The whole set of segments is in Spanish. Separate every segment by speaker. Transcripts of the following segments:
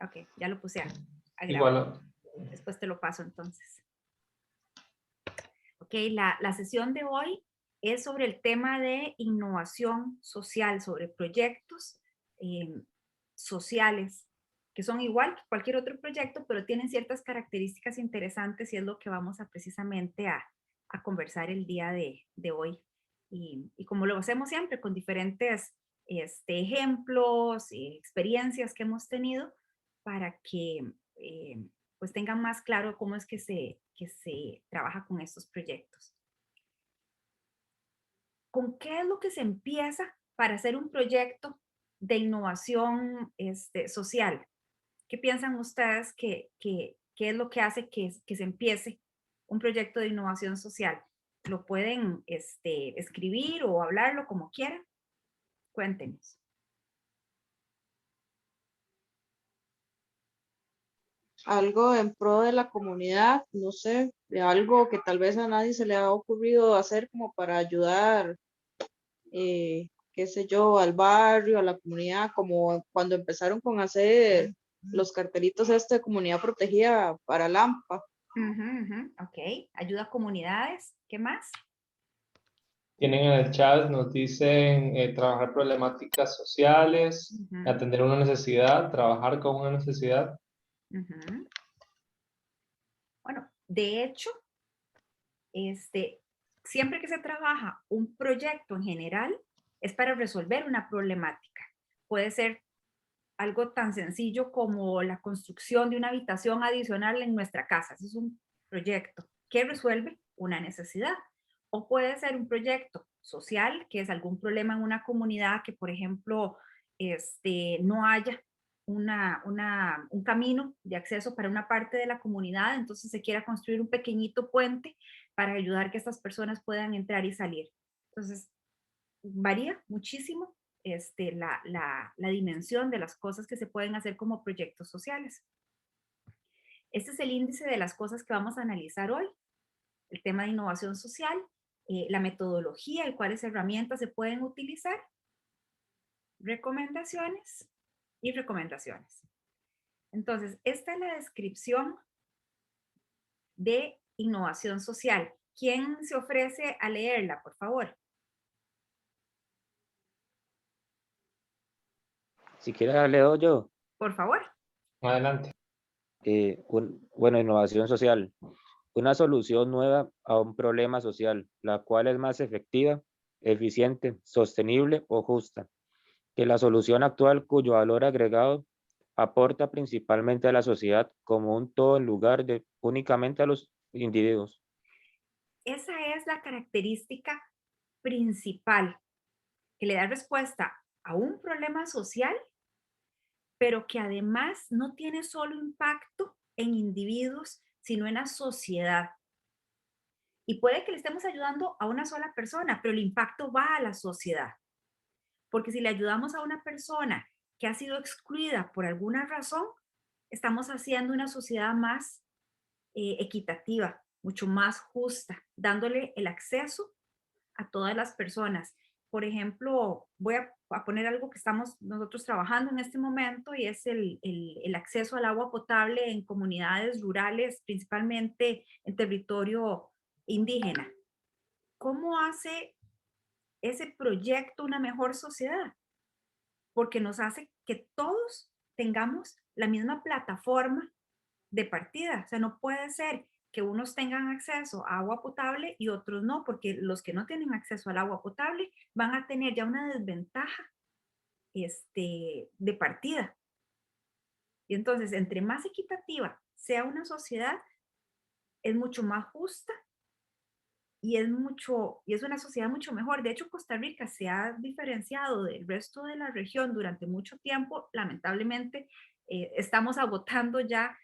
Speaker 1: Ok, ya lo puse a grabar.
Speaker 2: Igual,
Speaker 1: Después te lo paso entonces. Ok, la sesión de hoy es sobre el tema de innovación social, sobre proyectos sociales, que son igual que cualquier otro proyecto, pero tienen ciertas características interesantes y es lo que vamos a precisamente a conversar el día de hoy. Y como lo hacemos siempre, con diferentes ejemplos y experiencias que hemos tenido para que eh, pues tengan más claro cómo es que se trabaja con estos proyectos. ¿Con qué es lo que se empieza para hacer un proyecto de innovación social? ¿Qué piensan ustedes que es lo que hace que se empiece un proyecto de innovación social? ¿Lo pueden escribir o hablarlo como quieran? Cuéntenos.
Speaker 3: algo en pro de la comunidad, no sé, de algo que tal vez a nadie se le ha ocurrido hacer como para ayudar, qué sé yo, al barrio, a la comunidad, como cuando empezaron con hacer los cartelitos de comunidad protegida para Lampa.
Speaker 1: Ok, ayuda a comunidades. ¿Qué más?
Speaker 2: tienen en el chat, nos dicen trabajar problemáticas sociales,
Speaker 1: Ujú,
Speaker 2: atender una necesidad, trabajar con una necesidad.
Speaker 1: ujú. Bueno, de hecho, este, siempre que se trabaja un proyecto en general, es para resolver una problemática. Puede ser algo tan sencillo como la construcción de una habitación adicional en nuestra casa. Ese es un proyecto que resuelve una necesidad. O puede ser un proyecto social, que es algún problema en una comunidad que, por ejemplo, no haya un camino de acceso para una parte de la comunidad, entonces se quiera construir un pequeñito puente para ayudar que estas personas puedan entrar y salir. Entonces, varía muchísimo la dimensión de las cosas que se pueden hacer como proyectos sociales. Este es el índice de las cosas que vamos a analizar hoy, el tema de innovación social, la metodología y cuáles herramientas se pueden utilizar, recomendaciones y recomendaciones. Entonces, esta es la descripción de innovación social. ¿Quién se ofrece a leerla, por favor?
Speaker 4: Si quieres, leo yo.
Speaker 1: Por favor.
Speaker 2: Adelante.
Speaker 4: Bueno, innovación social. Una solución nueva a un problema social, la cual es más efectiva, eficiente, sostenible o justa que la solución actual cuyo valor agregado aporta principalmente a la sociedad como un todo en lugar de únicamente a los individuos.
Speaker 1: Esa es la característica principal que le da respuesta a un problema social, pero que además no tiene solo impacto en individuos, sino en la sociedad. Y puede que le estemos ayudando a una sola persona, pero el impacto va a la sociedad. Porque si le ayudamos a una persona que ha sido excluida por alguna razón, estamos haciendo una sociedad más equitativa, mucho más justa, dándole el acceso a todas las personas. Por ejemplo, voy a poner algo que estamos nosotros trabajando en este momento y es el acceso al agua potable en comunidades rurales, principalmente en territorio indígena. ¿Cómo hace ese proyecto una mejor sociedad? Porque nos hace que todos tengamos la misma plataforma de partida. O sea, no puede ser que unos tengan acceso a agua potable y otros no, porque los que no tienen acceso al agua potable van a tener ya una desventaja de partida. Y entonces, entre más equitativa sea una sociedad, es mucho más justa y es una sociedad mucho mejor. De hecho, Costa Rica se ha diferenciado del resto de la región durante mucho tiempo. Lamentablemente, estamos agotando ya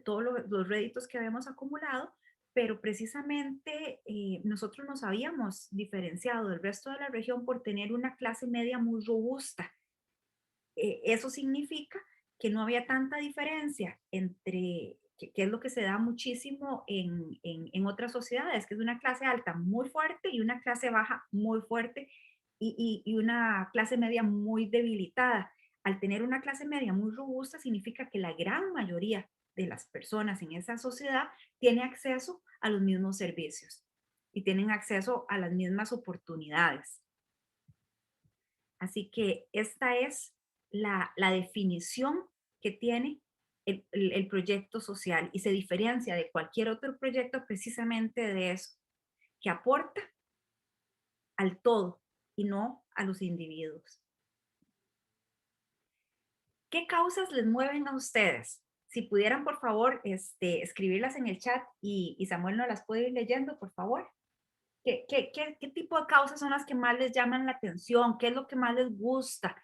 Speaker 1: todos los réditos que habíamos acumulado, pero precisamente nosotros nos habíamos diferenciado del resto de la región por tener una clase media muy robusta. Eso significa que no había tanta diferencia entre, que es lo que se da muchísimo en otras sociedades, que es una clase alta muy fuerte y una clase baja muy fuerte y una clase media muy debilitada. al tener una clase media muy robusta, significa que la gran mayoría de las personas en esa sociedad tiene acceso a los mismos servicios y tienen acceso a las mismas oportunidades. Así que esta es la definición que tiene el proyecto social y se diferencia de cualquier otro proyecto precisamente de eso, que aporta al todo y no a los individuos. ¿Qué causas les mueven a ustedes? Si pudieran, por favor, escribirlas en el chat y Samuel nos las puede ir leyendo, por favor. ¿Qué tipo de causas son las que más les llaman la atención? ¿Qué es lo que más les gusta?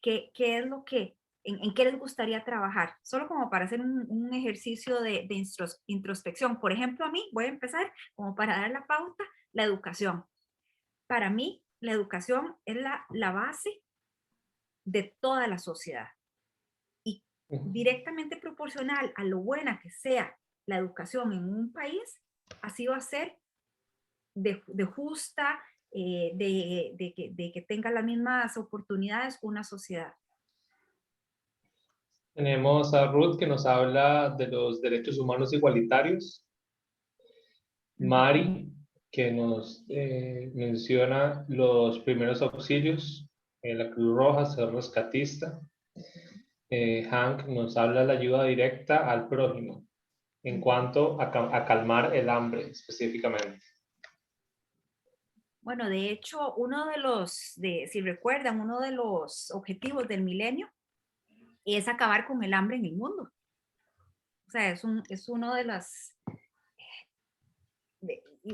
Speaker 1: ¿Qué es lo que, en qué les gustaría trabajar? Solo como para hacer un ejercicio de introspección. Por ejemplo, a mí, voy a empezar como para dar la pauta, la educación. Para mí, la educación es la base de toda la sociedad. Y directamente proporcional a lo buena que sea la educación en un país, así va a ser de justa, de que tenga las mismas oportunidades una sociedad.
Speaker 2: Tenemos a Ruth que nos habla de los derechos humanos igualitarios. Mari que nos menciona los primeros auxilios, la Cruz Roja, ser rescatista. Hank nos habla de la ayuda directa al prójimo en cuanto a calmar el hambre específicamente.
Speaker 1: Bueno, de hecho, si recuerdan, uno de los objetivos del milenio es acabar con el hambre en el mundo. O sea, es uno de las...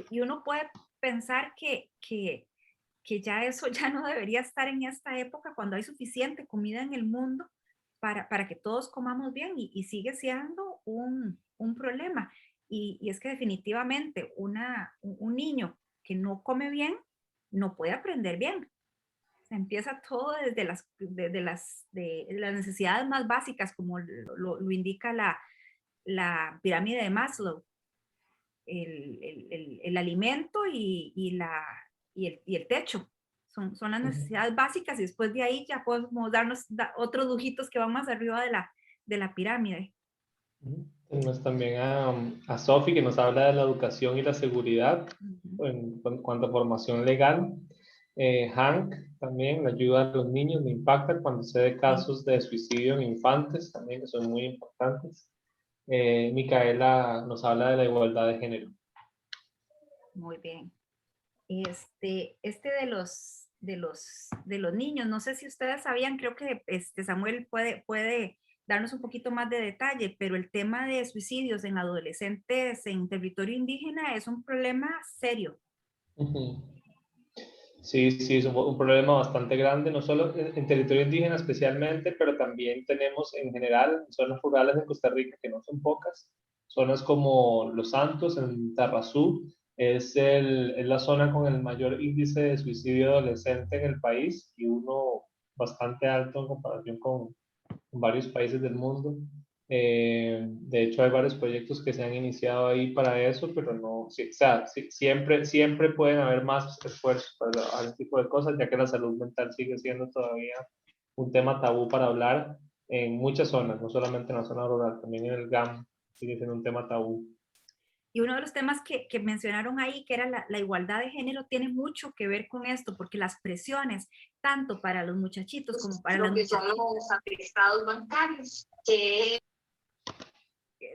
Speaker 1: y uno puede pensar que ya eso ya no debería estar en esta época cuando hay suficiente comida en el mundo para que todos comamos bien y sigue siendo un problema. Y es que definitivamente un niño que no come bien no puede aprender bien. Se empieza todo desde las necesidades más básicas, como lo indica la pirámide de Maslow. El alimento y el techo. Son las necesidades básicas y después de ahí ya podemos darnos otros lujitos que van más arriba de la pirámide.
Speaker 2: Tenemos también a Sophie que nos habla de la educación y la seguridad en cuanto a formación legal. Hank también, la ayuda a los niños, me impacta cuando se ve casos de suicidio en infantes también, que son muy importantes. Micaela nos habla de la igualdad de género.
Speaker 1: Muy bien. De los niños, no sé si ustedes sabían, creo que Samuel puede darnos un poquito más de detalle, pero el tema de suicidios en adolescentes en territorio indígena es un problema serio.
Speaker 2: Sí, sí, es un problema bastante grande, no solo en territorio indígena especialmente, pero también tenemos en general en zonas rurales de Costa Rica, que no son pocas, zonas como Los Santos, en Tarrazú, es la zona con el mayor índice de suicidio adolescente en el país y uno bastante alto en comparación con varios países del mundo. De hecho, hay varios proyectos que se han iniciado ahí para eso, pero no, sí, o sea, sí, siempre pueden haber más esfuerzos para trabajar este tipo de cosas, ya que la salud mental sigue siendo todavía un tema tabú para hablar en muchas zonas, no solamente en la zona rural, también en el GAM sigue siendo un tema tabú.
Speaker 1: Y uno de los temas que mencionaron ahí, que era la igualdad de género, tiene mucho que ver con esto, porque las presiones, tanto para los muchachitos como para las muchachitas,
Speaker 5: son los atestados bancarios, que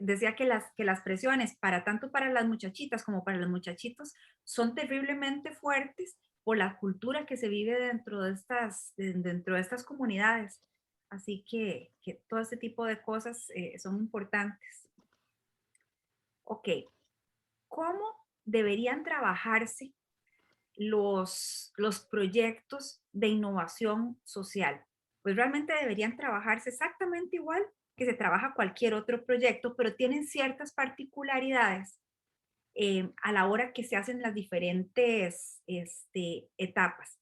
Speaker 1: decía que las presiones tanto para las muchachitas como para los muchachitos son terriblemente fuertes por la cultura que se vive dentro de estas comunidades. Así que todo este tipo de cosas son importantes. Ok, ¿cómo deberían trabajarse los proyectos de innovación social? Pues realmente deberían trabajarse exactamente igual que se trabaja cualquier otro proyecto, pero tienen ciertas particularidades a la hora que se hacen las diferentes etapas.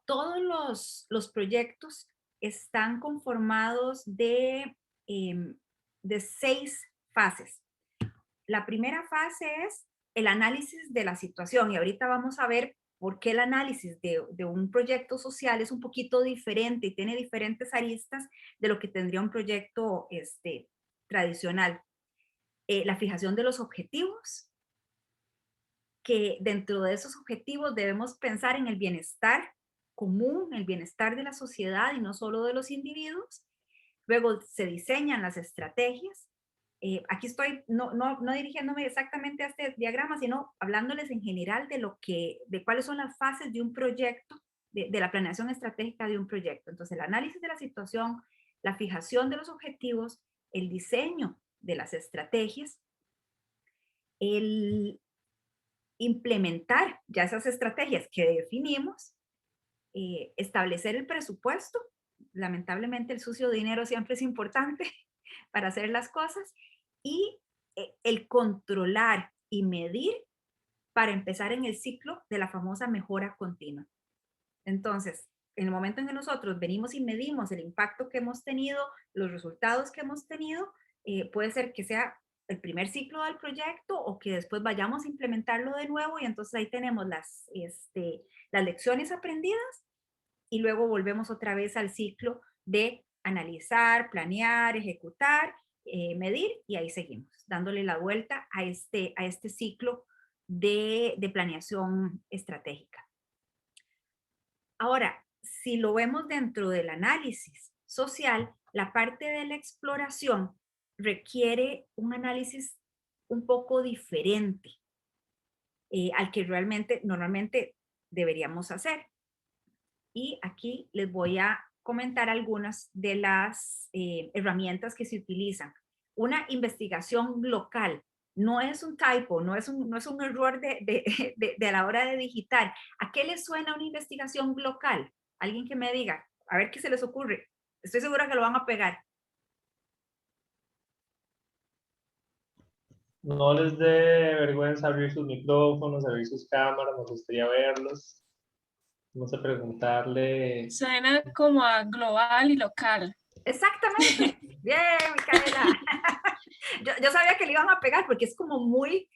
Speaker 1: Todos los proyectos están conformados de 6 fases. La primera fase es el análisis de la situación y ahorita vamos a ver por qué el análisis de un proyecto social es un poquito diferente y tiene diferentes aristas de lo que tendría un proyecto tradicional. La fijación de los objetivos, que dentro de esos objetivos debemos pensar en el bienestar común, el bienestar de la sociedad y no solo de los individuos. Luego se diseñan las estrategias. Aquí estoy no dirigiéndome exactamente a este diagrama, sino hablándoles en general de cuáles son las fases de un proyecto, de la planeación estratégica de un proyecto. Entonces, el análisis de la situación, la fijación de los objetivos, el diseño de las estrategias, el implementar ya esas estrategias que definimos, establecer el presupuesto. Lamentablemente el sucio dinero siempre es importante para hacer las cosas, y el controlar y medir para empezar en el ciclo de la famosa mejora continua. Entonces, en el momento en que nosotros venimos y medimos el impacto que hemos tenido, los resultados que hemos tenido, puede ser que sea el primer ciclo del proyecto o que después vayamos a implementarlo de nuevo, y entonces ahí tenemos las lecciones aprendidas y luego volvemos otra vez al ciclo de analizar, planear, ejecutar, medir, y ahí seguimos, dándole la vuelta a este ciclo de planeación estratégica. Ahora, si lo vemos dentro del análisis social, la parte de la exploración requiere un análisis un poco diferente al que normalmente deberíamos hacer. Y aquí les voy a comentar algunas de las herramientas que se utilizan. Una investigación local. No es un typo, no es un error de la hora de digitar. ¿A qué les suena una investigación local? Alguien que me diga, a ver qué se les ocurre. Estoy segura que lo van a pegar.
Speaker 2: No les dé vergüenza abrir sus micrófonos, abrir sus cámaras, nos gustaría verlos. Vamos a preguntarle.
Speaker 6: Suena como a global y local.
Speaker 1: Exactamente. Bien, Micaela. Yo sabía que le iban a pegar porque es como muy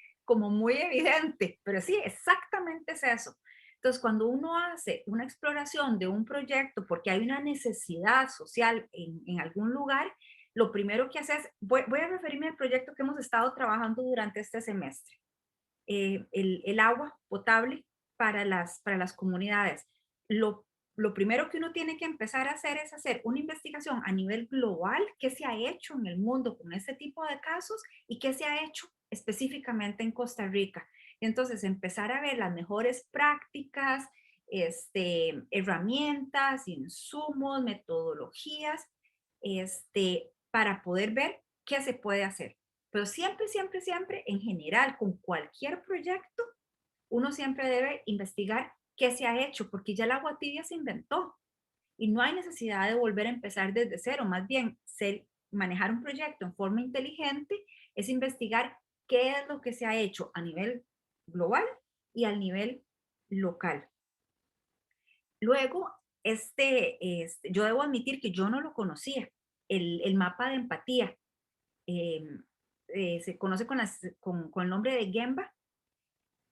Speaker 1: evidente, pero sí, exactamente es eso. Entonces, cuando uno hace una exploración de un proyecto porque hay una necesidad social en algún lugar, lo primero que hace es, voy a referirme al proyecto que hemos estado trabajando durante este semestre, el agua potable para las comunidades. Lo primero que uno tiene que empezar a hacer es hacer una investigación a nivel global, qué se ha hecho en el mundo con este tipo de casos y qué se ha hecho específicamente en Costa Rica. Y entonces empezar a ver las mejores prácticas, herramientas, insumos, metodologías, para poder ver qué se puede hacer. Pero siempre, siempre, siempre, en general, con cualquier proyecto, uno siempre debe investigar qué se ha hecho, porque ya el agua tibia se inventó y no hay necesidad de volver a empezar desde cero. Más bien, manejar un proyecto en forma inteligente es investigar qué es lo que se ha hecho a nivel global y al nivel local. Luego, yo debo admitir que yo no lo conocía, el mapa de empatía. Se conoce con el nombre de Gemba,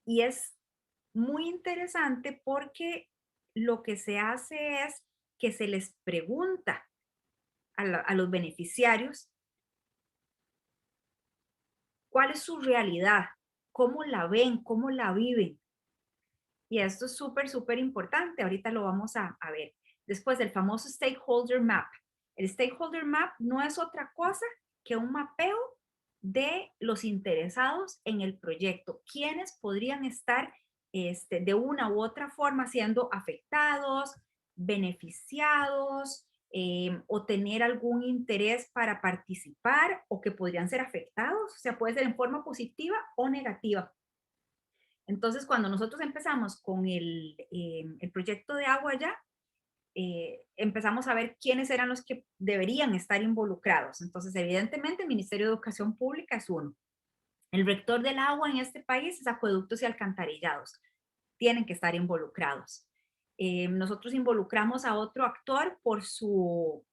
Speaker 1: y es muy interesante porque lo que se hace es que se les pregunta a los beneficiarios cuál es su realidad, cómo la ven, cómo la viven. Y esto es súper, súper importante. Ahorita lo vamos a ver. Después del famoso Stakeholder Map. El Stakeholder Map no es otra cosa que un mapeo de los interesados en el proyecto. ¿Quiénes podrían estar de una u otra forma siendo afectados, beneficiados, o tener algún interés para participar, o que podrían ser afectados? O sea, puede ser en forma positiva o negativa. Entonces, cuando nosotros empezamos con el proyecto de agua ya, empezamos a ver quiénes eran los que deberían estar involucrados. Entonces, evidentemente, el Ministerio de Educación Pública es uno. El rector del agua en este país es Acueductos y Alcantarillados. Tienen que estar involucrados. Nosotros involucramos a otro actor por su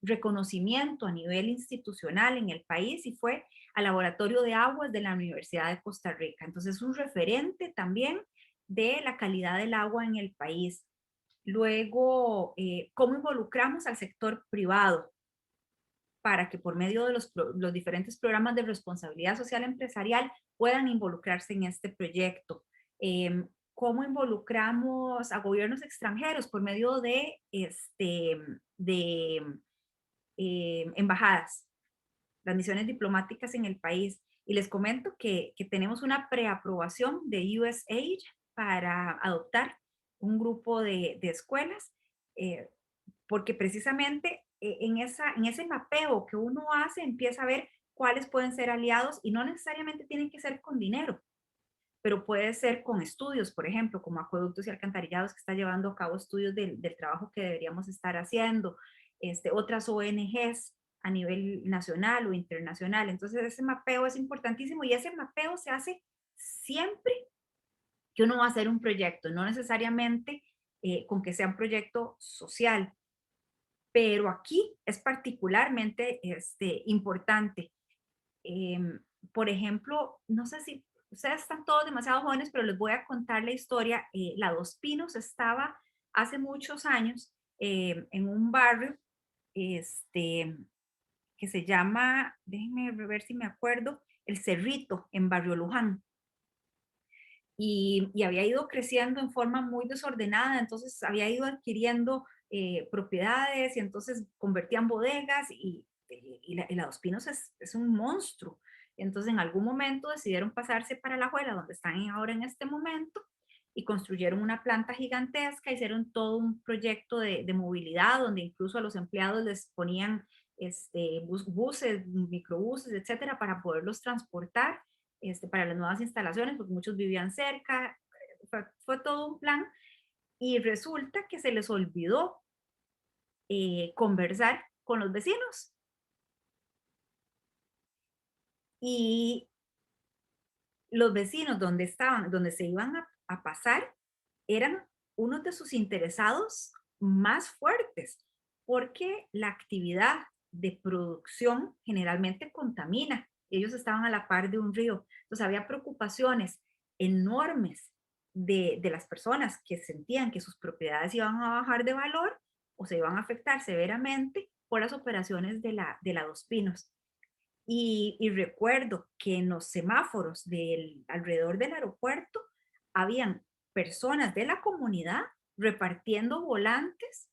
Speaker 1: reconocimiento a nivel institucional en el país, y fue al Laboratorio de Aguas de la Universidad de Costa Rica. Entonces, es un referente también de la calidad del agua en el país. Luego, cómo involucramos al sector privado para que por medio de los diferentes programas de responsabilidad social empresarial puedan involucrarse en este proyecto. Cómo involucramos a gobiernos extranjeros por medio de embajadas, las misiones diplomáticas en el país. Y les comento que tenemos una preaprobación de USAID para adoptar un grupo de escuelas, porque precisamente en ese mapeo que uno hace empieza a ver cuáles pueden ser aliados y no necesariamente tienen que ser con dinero, pero puede ser con estudios, por ejemplo, como Acueductos y Alcantarillados, que está llevando a cabo estudios del trabajo que deberíamos estar haciendo, otras ONGs a nivel nacional o internacional. Entonces, ese mapeo es importantísimo y ese mapeo se hace siempre que uno va a hacer un proyecto, no necesariamente con que sea un proyecto social, pero aquí es particularmente importante. Por ejemplo, no sé si ustedes están todos demasiado jóvenes, pero les voy a contar la historia. La Dos Pinos estaba hace muchos años en un barrio que se llama, déjenme ver si me acuerdo, El Cerrito, en Barrio Luján. Y había ido creciendo en forma muy desordenada, entonces había ido adquiriendo propiedades y entonces convertían bodegas y la Dos Pinos es un monstruo. Entonces en algún momento decidieron pasarse para La Juela, donde están ahora en este momento, y construyeron una planta gigantesca, hicieron todo un proyecto de movilidad, donde incluso a los empleados les ponían buses, microbuses, etcétera, para poderlos transportar para las nuevas instalaciones, porque muchos vivían cerca. Fue todo un plan y resulta que se les olvidó conversar con los vecinos. Y los vecinos donde estaban, donde se iban a pasar, eran unos de sus interesados más fuertes, porque la actividad de producción generalmente contamina. Ellos estaban a la par de un río. Entonces había preocupaciones enormes de las personas que sentían que sus propiedades iban a bajar de valor o se iban a afectar severamente por las operaciones de la Dos Pinos. Y recuerdo que en los semáforos alrededor del aeropuerto habían personas de la comunidad repartiendo volantes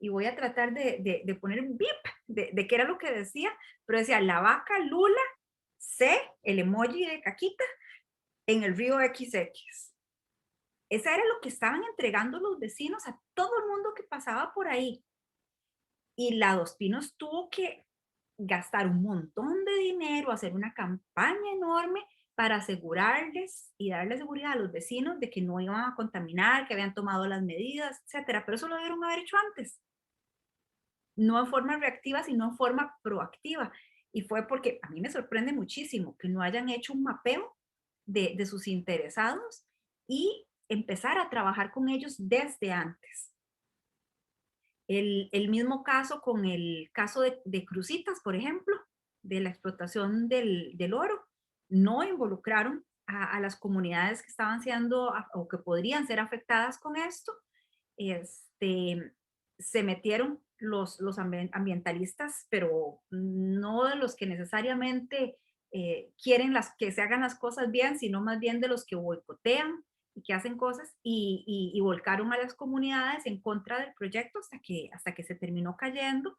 Speaker 1: y voy a tratar de poner un bip de qué era lo que decía, pero decía la vaca Lula C, el emoji de caquita, en el río XX. Esa era lo que estaban entregando los vecinos a todo el mundo que pasaba por ahí. Y la Dos Pinos tuvo que gastar un montón de dinero, hacer una campaña enorme para asegurarles y darle seguridad a los vecinos de que no iban a contaminar, que habían tomado las medidas, etcétera. Pero eso lo debieron haber hecho antes. No en forma reactiva, sino en forma proactiva. Y fue porque a mí me sorprende muchísimo que no hayan hecho un mapeo de sus interesados y empezar a trabajar con ellos desde antes. El mismo caso con el caso de Cruzitas, por ejemplo, de la explotación del oro. No involucraron a las comunidades que estaban siendo o que podrían ser afectadas con esto. Se metieron los ambientalistas, pero no de los que necesariamente quieren que se hagan las cosas bien, sino más bien de los que boicotean y que hacen cosas y volcaron a las comunidades en contra del proyecto hasta que se terminó cayendo.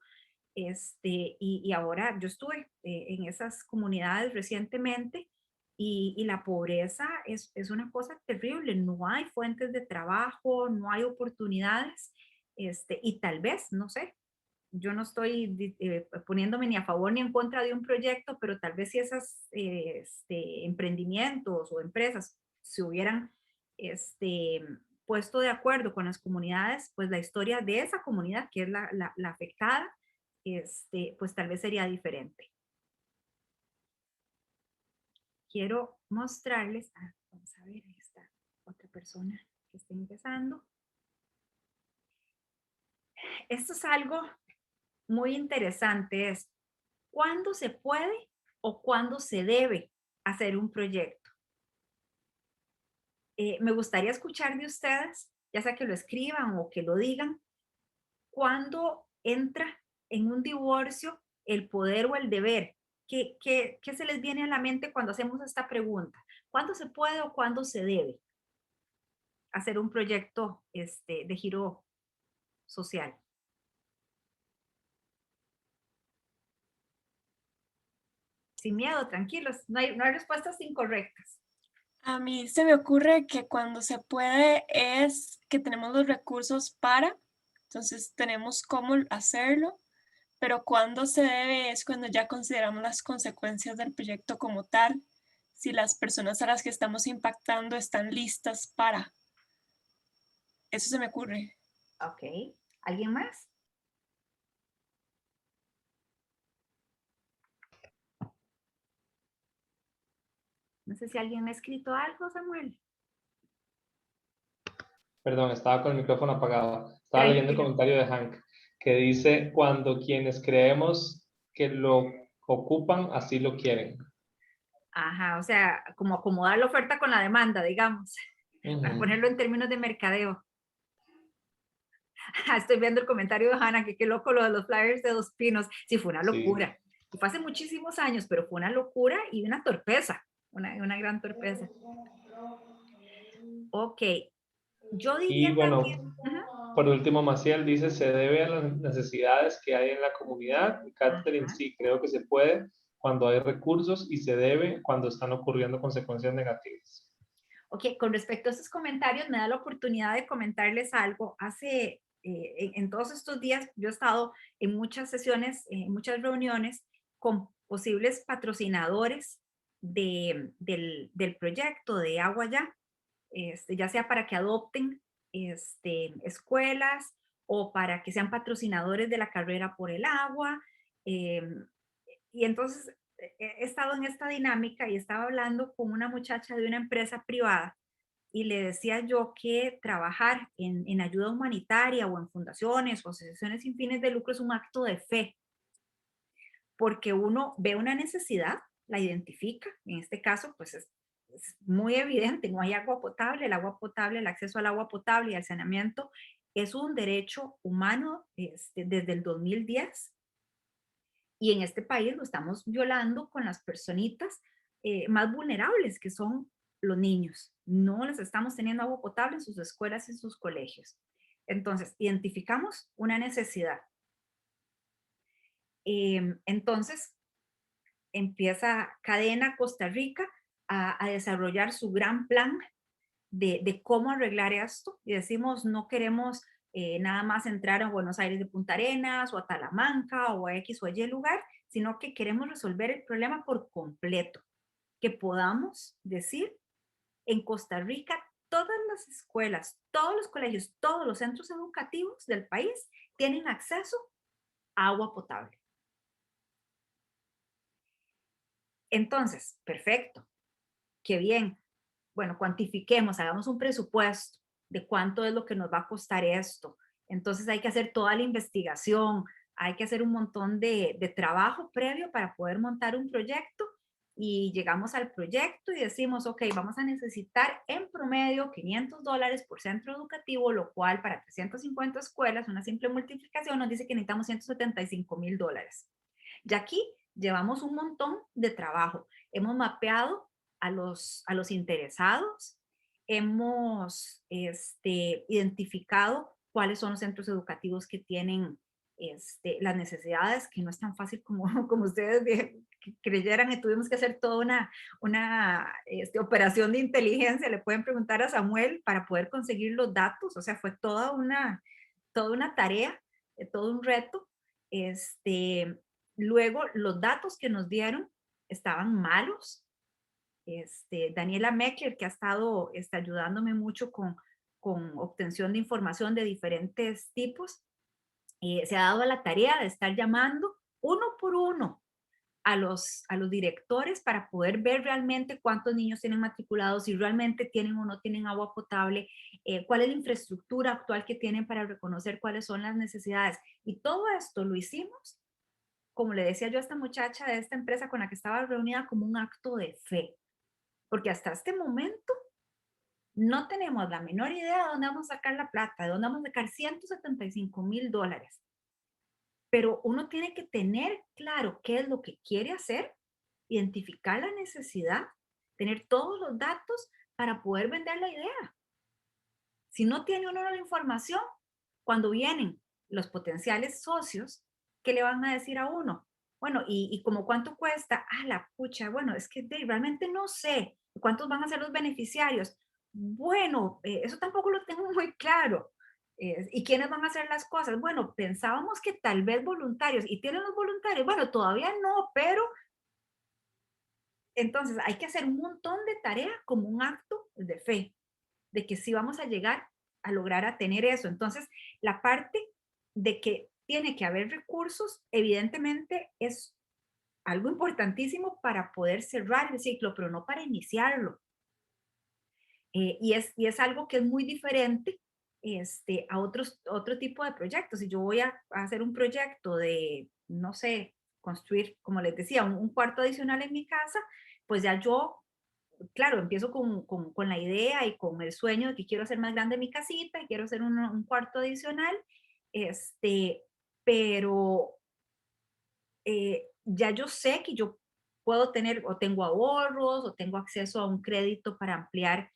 Speaker 1: Y ahora yo estuve en esas comunidades recientemente y la pobreza es una cosa terrible, no hay fuentes de trabajo, no hay oportunidades, y tal vez, no sé, yo no estoy poniéndome ni a favor ni en contra de un proyecto, pero tal vez si esos emprendimientos o empresas se hubieran puesto de acuerdo con las comunidades, pues la historia de esa comunidad, que es la afectada, pues tal vez sería diferente. Quiero mostrarles, vamos a ver, ahí está otra persona que está empezando. Esto es algo muy interesante, es cuándo se puede o cuándo se debe hacer un proyecto. Me gustaría escuchar de ustedes, ya sea que lo escriban o que lo digan, cuándo entra en un divorcio el poder o el deber. ¿Qué se les viene a la mente cuando hacemos esta pregunta? ¿Cuándo se puede o cuándo se debe hacer un proyecto de giro social? Sin miedo, tranquilos, no hay respuestas incorrectas.
Speaker 6: A mí se me ocurre que cuando se puede es que tenemos los recursos para, entonces tenemos cómo hacerlo, pero cuando se debe es cuando ya consideramos las consecuencias del proyecto como tal, si las personas a las que estamos impactando están listas para. Eso se me ocurre.
Speaker 1: Ok, ¿alguien más? No sé si alguien me ha escrito algo, Samuel.
Speaker 2: Perdón, estaba con el micrófono apagado. Estaba leyendo el
Speaker 1: Tranquilo.
Speaker 2: comentario de Hank, que dice, cuando quienes creemos que lo ocupan, así lo quieren.
Speaker 1: Ajá, o sea, como acomodar la oferta con la demanda, digamos, para
Speaker 2: Ujú.
Speaker 1: ponerlo en términos de mercadeo. Estoy viendo el comentario de Hanna, que qué loco lo de los flyers de Dos Pinos. Sí, fue una
Speaker 2: Sí.
Speaker 1: locura. Y fue hace muchísimos años, pero fue una locura y una torpeza, una gran torpeza. Ok, yo
Speaker 2: Y
Speaker 1: diría también,
Speaker 2: bueno,
Speaker 1: ajá,
Speaker 2: por último, Maciel dice, se debe a las necesidades que hay en la comunidad. Y Catherine,
Speaker 1: ajá.
Speaker 2: sí, creo que se puede cuando hay recursos y se debe cuando están ocurriendo consecuencias negativas.
Speaker 1: Ok, con respecto a estos comentarios, me da la oportunidad de comentarles algo. En todos estos días, yo he estado en muchas sesiones, en muchas reuniones con posibles patrocinadores del proyecto de Agua Ya, ya sea para que adopten escuelas o para que sean patrocinadores de la carrera por el agua. Y entonces he estado en esta dinámica y estaba hablando con una muchacha de una empresa privada y le decía yo que trabajar en ayuda humanitaria o en fundaciones o asociaciones sin fines de lucro es un acto de fe, porque uno ve una necesidad, la identifica, en este caso pues es muy evidente, no hay agua potable, el agua potable, el acceso al agua potable y al saneamiento es un derecho humano desde el 2010 y en este país lo estamos violando con las personitas más vulnerables, que son los niños. No les estamos teniendo agua potable en sus escuelas y en sus colegios. Entonces, identificamos una necesidad. Entonces, empieza Cadena Costa Rica a desarrollar su gran plan de cómo arreglar esto. Y decimos, no queremos nada más entrar a Buenos Aires de Punta Arenas o a Talamanca o a X o Y lugar, sino que queremos resolver el problema por completo. Que podamos decir, en Costa Rica, todas las escuelas, todos los colegios, todos los centros educativos del país tienen acceso a agua potable. Entonces, perfecto, qué bien. Bueno, cuantifiquemos, hagamos un presupuesto de cuánto es lo que nos va a costar esto. Entonces hay que hacer toda la investigación, hay que hacer un montón de trabajo previo para poder montar un proyecto y llegamos al proyecto y decimos, ok, vamos a necesitar en promedio $500 por centro educativo, lo cual para 350 escuelas, una simple multiplicación nos dice que necesitamos $175,000. Y aquí llevamos un montón de trabajo. Hemos mapeado a los interesados, hemos identificado cuáles son los centros educativos que tienen las necesidades, que no es tan fácil como, como ustedes creyeran, y tuvimos que hacer toda una operación de inteligencia. Le pueden preguntar a Samuel para poder conseguir los datos, o sea, fue toda una tarea, todo un reto. Luego, los datos que nos dieron estaban malos. Daniela Meckler, que ha estado ayudándome mucho con obtención de información de diferentes tipos, se ha dado a la tarea de estar llamando uno por uno a los directores para poder ver realmente cuántos niños tienen matriculados, si realmente tienen o no tienen agua potable, cuál es la infraestructura actual que tienen para reconocer cuáles son las necesidades. Y todo esto lo hicimos, como le decía yo a esta muchacha de esta empresa con la que estaba reunida, como un acto de fe. Porque hasta este momento no tenemos la menor idea de dónde vamos a sacar la plata, de dónde vamos a sacar $175,000. Pero uno tiene que tener claro qué es lo que quiere hacer, identificar la necesidad, tener todos los datos para poder vender la idea. Si no tiene uno la información, cuando vienen los potenciales socios, ¿qué le van a decir a uno? Bueno, ¿y como cuánto cuesta? Ah, la pucha, bueno, es que realmente no sé. ¿Cuántos van a ser los beneficiarios? Bueno, eso tampoco lo tengo muy claro. ¿Y quiénes van a hacer las cosas? Bueno, pensábamos que tal vez voluntarios. ¿Y tienen los voluntarios? Bueno, todavía no, pero entonces hay que hacer un montón de tareas como un acto de fe, de que sí vamos a llegar a lograr a tener eso. Entonces, la parte de que tiene que haber recursos, evidentemente es algo importantísimo para poder cerrar el ciclo, pero no para iniciarlo. Y es algo que es muy diferente a otro tipo de proyectos. Si yo voy a hacer un proyecto de, no sé, construir, como les decía, un cuarto adicional en mi casa, pues ya yo, claro, empiezo con la idea y con el sueño de que quiero hacer más grande mi casita y quiero hacer un cuarto adicional, pero ya yo sé que yo puedo tener o tengo ahorros o tengo acceso a un crédito para ampliar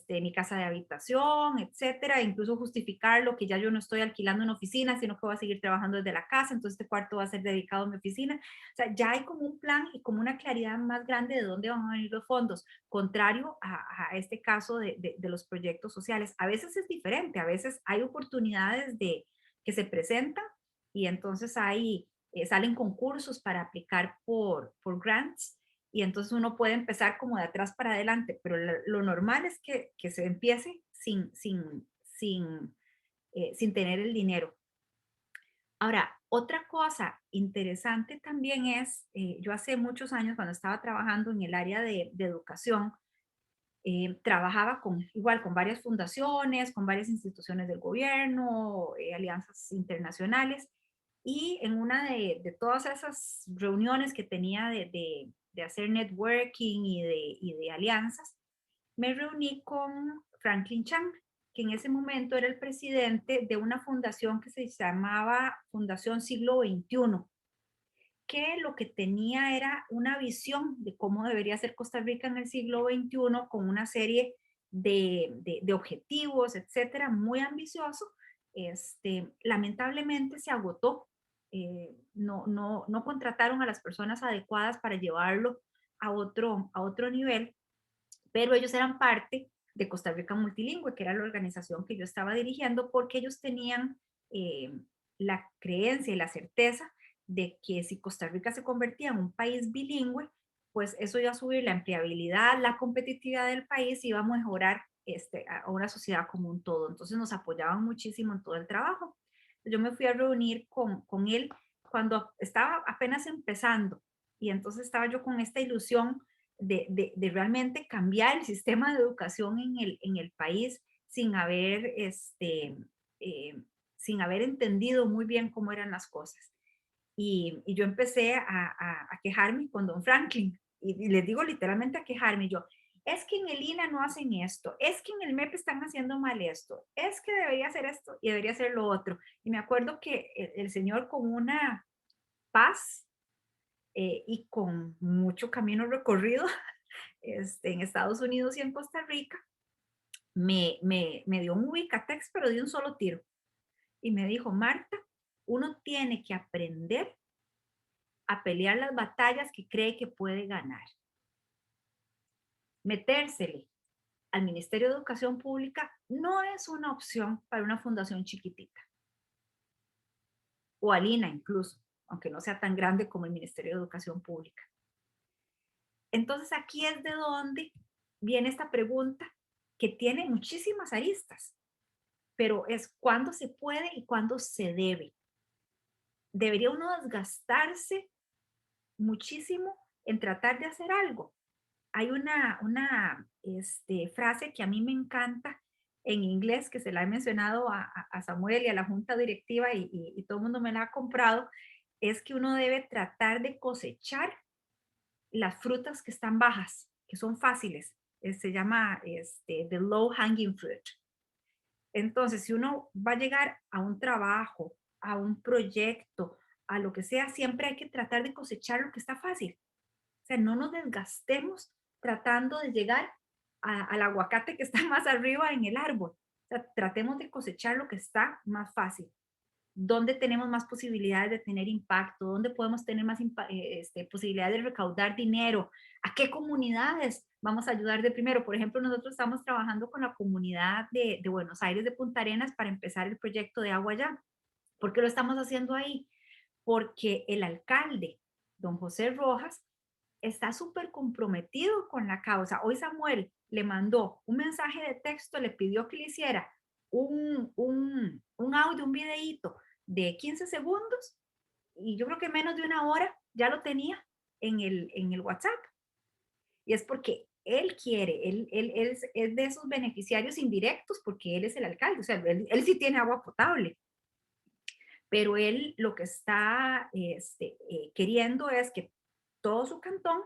Speaker 1: mi casa de habitación, etcétera, incluso justificar lo que ya yo no estoy alquilando en oficina, sino que voy a seguir trabajando desde la casa, entonces este cuarto va a ser dedicado a mi oficina. O sea, ya hay como un plan y como una claridad más grande de dónde van a venir los fondos, contrario a este caso de los proyectos sociales. A veces es diferente, a veces hay oportunidades que se presentan y entonces hay salen concursos para aplicar por grants y entonces uno puede empezar como de atrás para adelante, pero lo normal es que se empiece sin tener el dinero. Ahora, otra cosa interesante también es, yo hace muchos años cuando estaba trabajando en el área de educación, trabajaba igual con varias fundaciones, con varias instituciones del gobierno, alianzas internacionales, y en una de todas esas reuniones que tenía de hacer networking y de alianzas, me reuní con Franklin Chang, que en ese momento era el presidente de una fundación que se llamaba Fundación Siglo XXI, que lo que tenía era una visión de cómo debería ser Costa Rica en el siglo XXI con una serie de objetivos, etcétera, muy ambicioso. Lamentablemente se agotó. No contrataron a las personas adecuadas para llevarlo a otro nivel, pero ellos eran parte de Costa Rica Multilingüe, que era la organización que yo estaba dirigiendo, porque ellos tenían la creencia y la certeza de que si Costa Rica se convertía en un país bilingüe, pues eso iba a subir la empleabilidad, la competitividad del país y iba a mejorar a una sociedad como un todo. Entonces nos apoyaban muchísimo en todo el trabajo. Yo me fui a reunir con él cuando estaba apenas empezando y entonces estaba yo con esta ilusión de realmente cambiar el sistema de educación en el país sin haber, sin haber entendido muy bien cómo eran las cosas. Y yo empecé a quejarme con don Franklin, y les digo literalmente a quejarme, yo, es que en el INA no hacen esto, es que en el MEP están haciendo mal esto, es que debería hacer esto y debería hacer lo otro. Y me acuerdo que el señor con una paz y con mucho camino recorrido en Estados Unidos y en Costa Rica, me dio un ubicatex, pero de un solo tiro. Y me dijo, Marta, uno tiene que aprender a pelear las batallas que cree que puede ganar. Metérsele al Ministerio de Educación Pública no es una opción para una fundación chiquitita. O al INA incluso, aunque no sea tan grande como el Ministerio de Educación Pública. Entonces aquí es de donde viene esta pregunta que tiene muchísimas aristas, pero es cuándo se puede y cuándo se debe. ¿Debería uno desgastarse muchísimo en tratar de hacer algo? Hay una frase que a mí me encanta en inglés, que se la he mencionado a Samuel y a la junta directiva y todo el mundo me la ha comprado, es que uno debe tratar de cosechar las frutas que están bajas, que son fáciles. se llama the low hanging fruit. Entonces, si uno va a llegar a un trabajo, a un proyecto, a lo que sea, siempre hay que tratar de cosechar lo que está fácil. O sea, no nos desgastemos tratando de llegar al aguacate que está más arriba en el árbol. O sea, tratemos de cosechar lo que está más fácil. ¿Dónde tenemos más posibilidades de tener impacto? ¿Dónde podemos tener más posibilidades de recaudar dinero? ¿A qué comunidades vamos a ayudar de primero? Por ejemplo, nosotros estamos trabajando con la comunidad de Buenos Aires, de Punta Arenas, para empezar el proyecto de Agua Ya. ¿Por qué lo estamos haciendo ahí? Porque el alcalde, don José Rojas, está súper comprometido con la causa. Hoy Samuel le mandó un mensaje de texto, le pidió que le hiciera un audio, un videíto de 15 segundos, y yo creo que menos de una hora ya lo tenía en el WhatsApp. Y es porque él quiere, él es de esos beneficiarios indirectos porque él es el alcalde, o sea, él sí tiene agua potable. Pero él lo que está queriendo es que todo su cantón,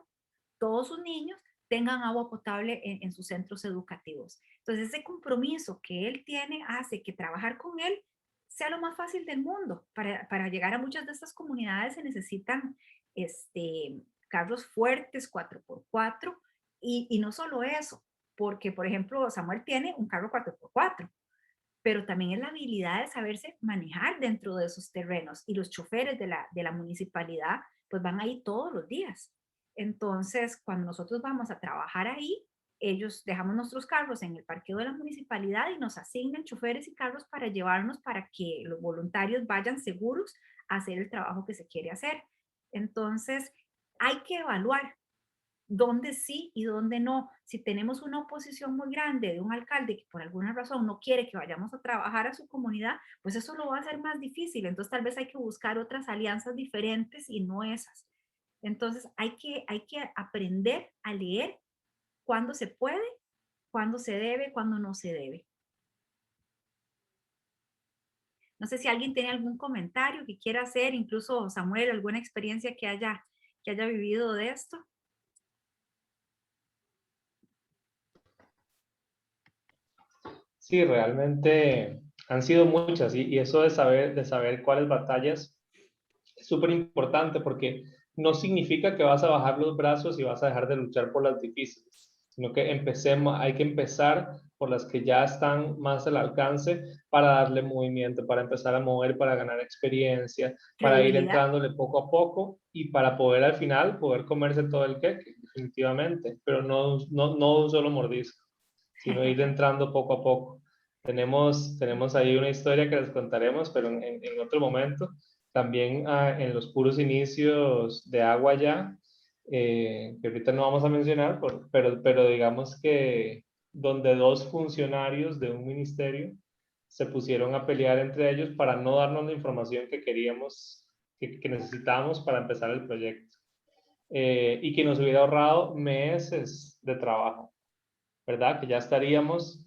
Speaker 1: todos sus niños tengan agua potable en sus centros educativos. Entonces, ese compromiso que él tiene hace que trabajar con él sea lo más fácil del mundo. Para llegar a muchas de estas comunidades se necesitan carros fuertes, 4x4, y no solo eso, porque, por ejemplo, Samuel tiene un carro 4x4, pero también es la habilidad de saberse manejar dentro de esos terrenos, y los choferes de la municipalidad pues van ahí todos los días. Entonces, cuando nosotros vamos a trabajar ahí, ellos dejamos nuestros carros en el parqueo de la municipalidad y nos asignan choferes y carros para llevarnos, para que los voluntarios vayan seguros a hacer el trabajo que se quiere hacer. Entonces, hay que evaluar dónde sí y dónde no. Si tenemos una oposición muy grande de un alcalde que por alguna razón no quiere que vayamos a trabajar a su comunidad, pues eso lo va a hacer más difícil. Entonces tal vez hay que buscar otras alianzas diferentes y no esas. Entonces hay que aprender a leer cuándo se puede, cuándo se debe, cuándo no se debe. No sé si alguien tiene algún comentario que quiera hacer, incluso Samuel, alguna experiencia que haya vivido de esto.
Speaker 2: Sí, realmente han sido muchas y eso de saber cuáles batallas es súper importante, porque no significa que vas a bajar los brazos y vas a dejar de luchar por las difíciles, sino que hay que empezar por las que ya están más al alcance para darle movimiento, para empezar a mover, para ganar experiencia, para ir entrándole poco a poco y para poder al final poder comerse todo el queque, definitivamente, pero no un solo mordisco, sino ir entrando poco a poco. Tenemos ahí una historia que les contaremos, pero en otro momento. También en los puros inicios de Agua Ya, que ahorita no vamos a mencionar, pero digamos que donde dos funcionarios de un ministerio se pusieron a pelear entre ellos para no darnos la información que queríamos, que necesitábamos para empezar el proyecto. Y que nos hubiera ahorrado meses de trabajo, ¿verdad? Que ya estaríamos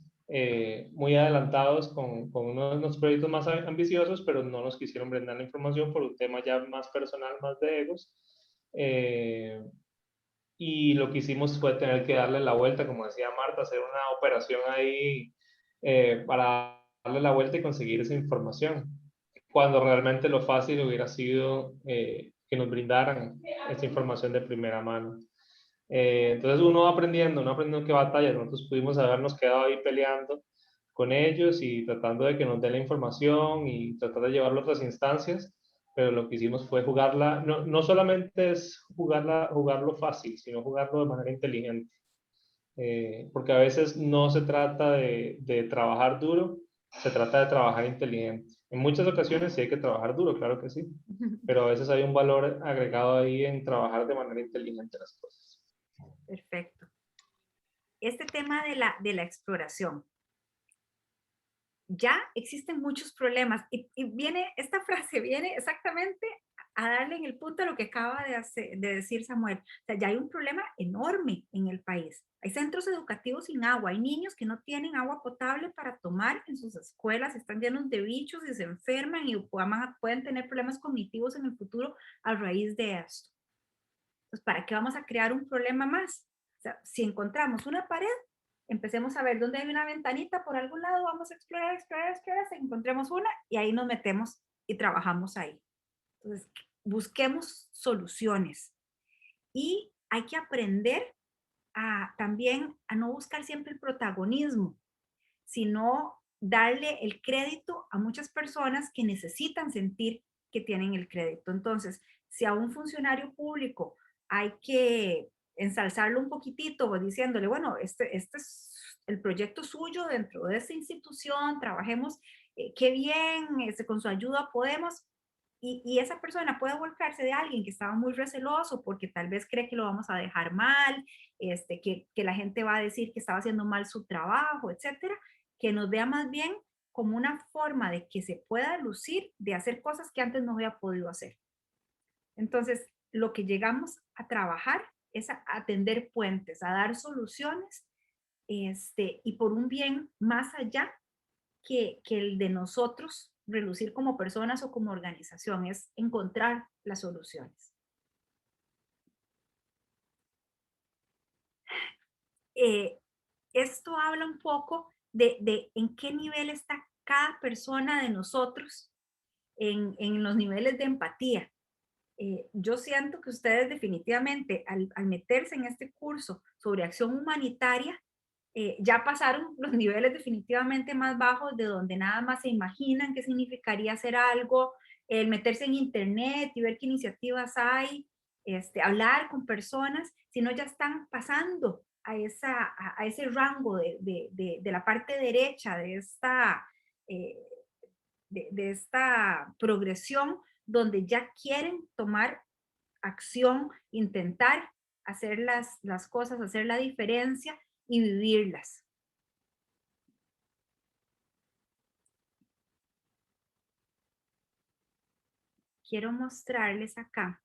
Speaker 2: muy adelantados con uno de los proyectos más ambiciosos, pero no nos quisieron brindar la información por un tema ya más personal, más de egos. Y lo que hicimos fue tener que darle la vuelta, como decía Marta, hacer una operación ahí para darle la vuelta y conseguir esa información, cuando realmente lo fácil hubiera sido que nos brindaran esa información de primera mano. Entonces uno va aprendiendo qué batallas. Nosotros pudimos habernos quedado ahí peleando con ellos y tratando de que nos den la información y tratar de llevarlo a otras instancias, pero lo que hicimos fue jugarla, no solamente es jugarlo fácil, sino jugarlo de manera inteligente. Porque a veces no se trata de trabajar duro, se trata de trabajar inteligente. En muchas ocasiones sí hay que trabajar duro, claro que sí, pero a veces hay un valor agregado ahí en trabajar de manera inteligente las cosas.
Speaker 1: Perfecto. Este tema de la exploración. Ya existen muchos problemas y esta frase viene exactamente a darle en el punto a lo que acaba de decir Samuel. O sea, ya hay un problema enorme en el país. Hay centros educativos sin agua, hay niños que no tienen agua potable para tomar en sus escuelas, están llenos de bichos y se enferman y pueden tener problemas cognitivos en el futuro a raíz de esto. Entonces, ¿para qué vamos a crear un problema más? sea, si encontramos una pared, empecemos a ver dónde hay una ventanita por algún lado, vamos a explorar, explorar, explorar, hasta que encontremos una y ahí nos metemos y trabajamos ahí. Entonces, busquemos soluciones y hay que aprender también a no buscar siempre el protagonismo, sino darle el crédito a muchas personas que necesitan sentir que tienen el crédito. Entonces, si a un funcionario público hay que ensalzarlo un poquitito o diciéndole, bueno, este es el proyecto suyo dentro de esta institución, trabajemos, qué bien, con su ayuda podemos, y esa persona puede volcarse de alguien que estaba muy receloso porque tal vez cree que lo vamos a dejar mal, que la gente va a decir que estaba haciendo mal su trabajo, etcétera, que nos vea más bien como una forma de que se pueda lucir, de hacer cosas que antes no había podido hacer. Entonces, lo que llegamos a trabajar es a atender puentes, a dar soluciones, y por un bien más allá que el de nosotros relucir como personas o como organización, es encontrar las soluciones. Esto habla un poco de en qué nivel está cada persona de nosotros en los niveles de empatía. Yo siento que ustedes definitivamente al meterse en este curso sobre acción humanitaria, ya pasaron los niveles definitivamente más bajos de donde nada más se imaginan qué significaría hacer algo, el meterse en internet y ver qué iniciativas hay, hablar con personas, sino ya están pasando a ese rango de la parte derecha eh, de esta progresión donde ya quieren tomar acción, intentar hacer las cosas, hacer la diferencia y vivirlas. Quiero mostrarles acá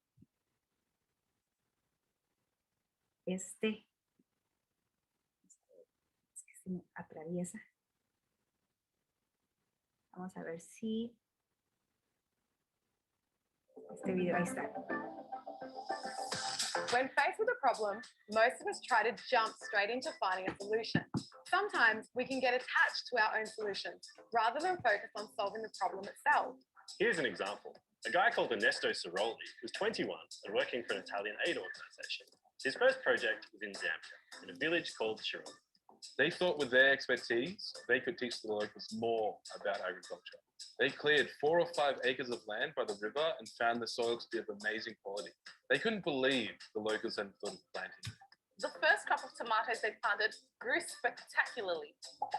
Speaker 1: es que se me atraviesa. Vamos a ver si este video, ahí está.
Speaker 7: When faced with a problem, most of us try to jump straight into finding a solution. Sometimes we can get attached to our own solution rather than focus on solving the problem itself.
Speaker 8: Here's an example. A guy called Ernesto Ciroli was 21 and working for an Italian aid organization. His first project was in Zambia, in a village called Shiroma.
Speaker 9: They thought with their expertise, they could teach the locals more about agriculture. They cleared 4 or 5 acres of land by the river and found the soil to be of amazing quality. They couldn't believe the locals hadn't thought of planting.
Speaker 7: The first crop of tomatoes they planted grew spectacularly.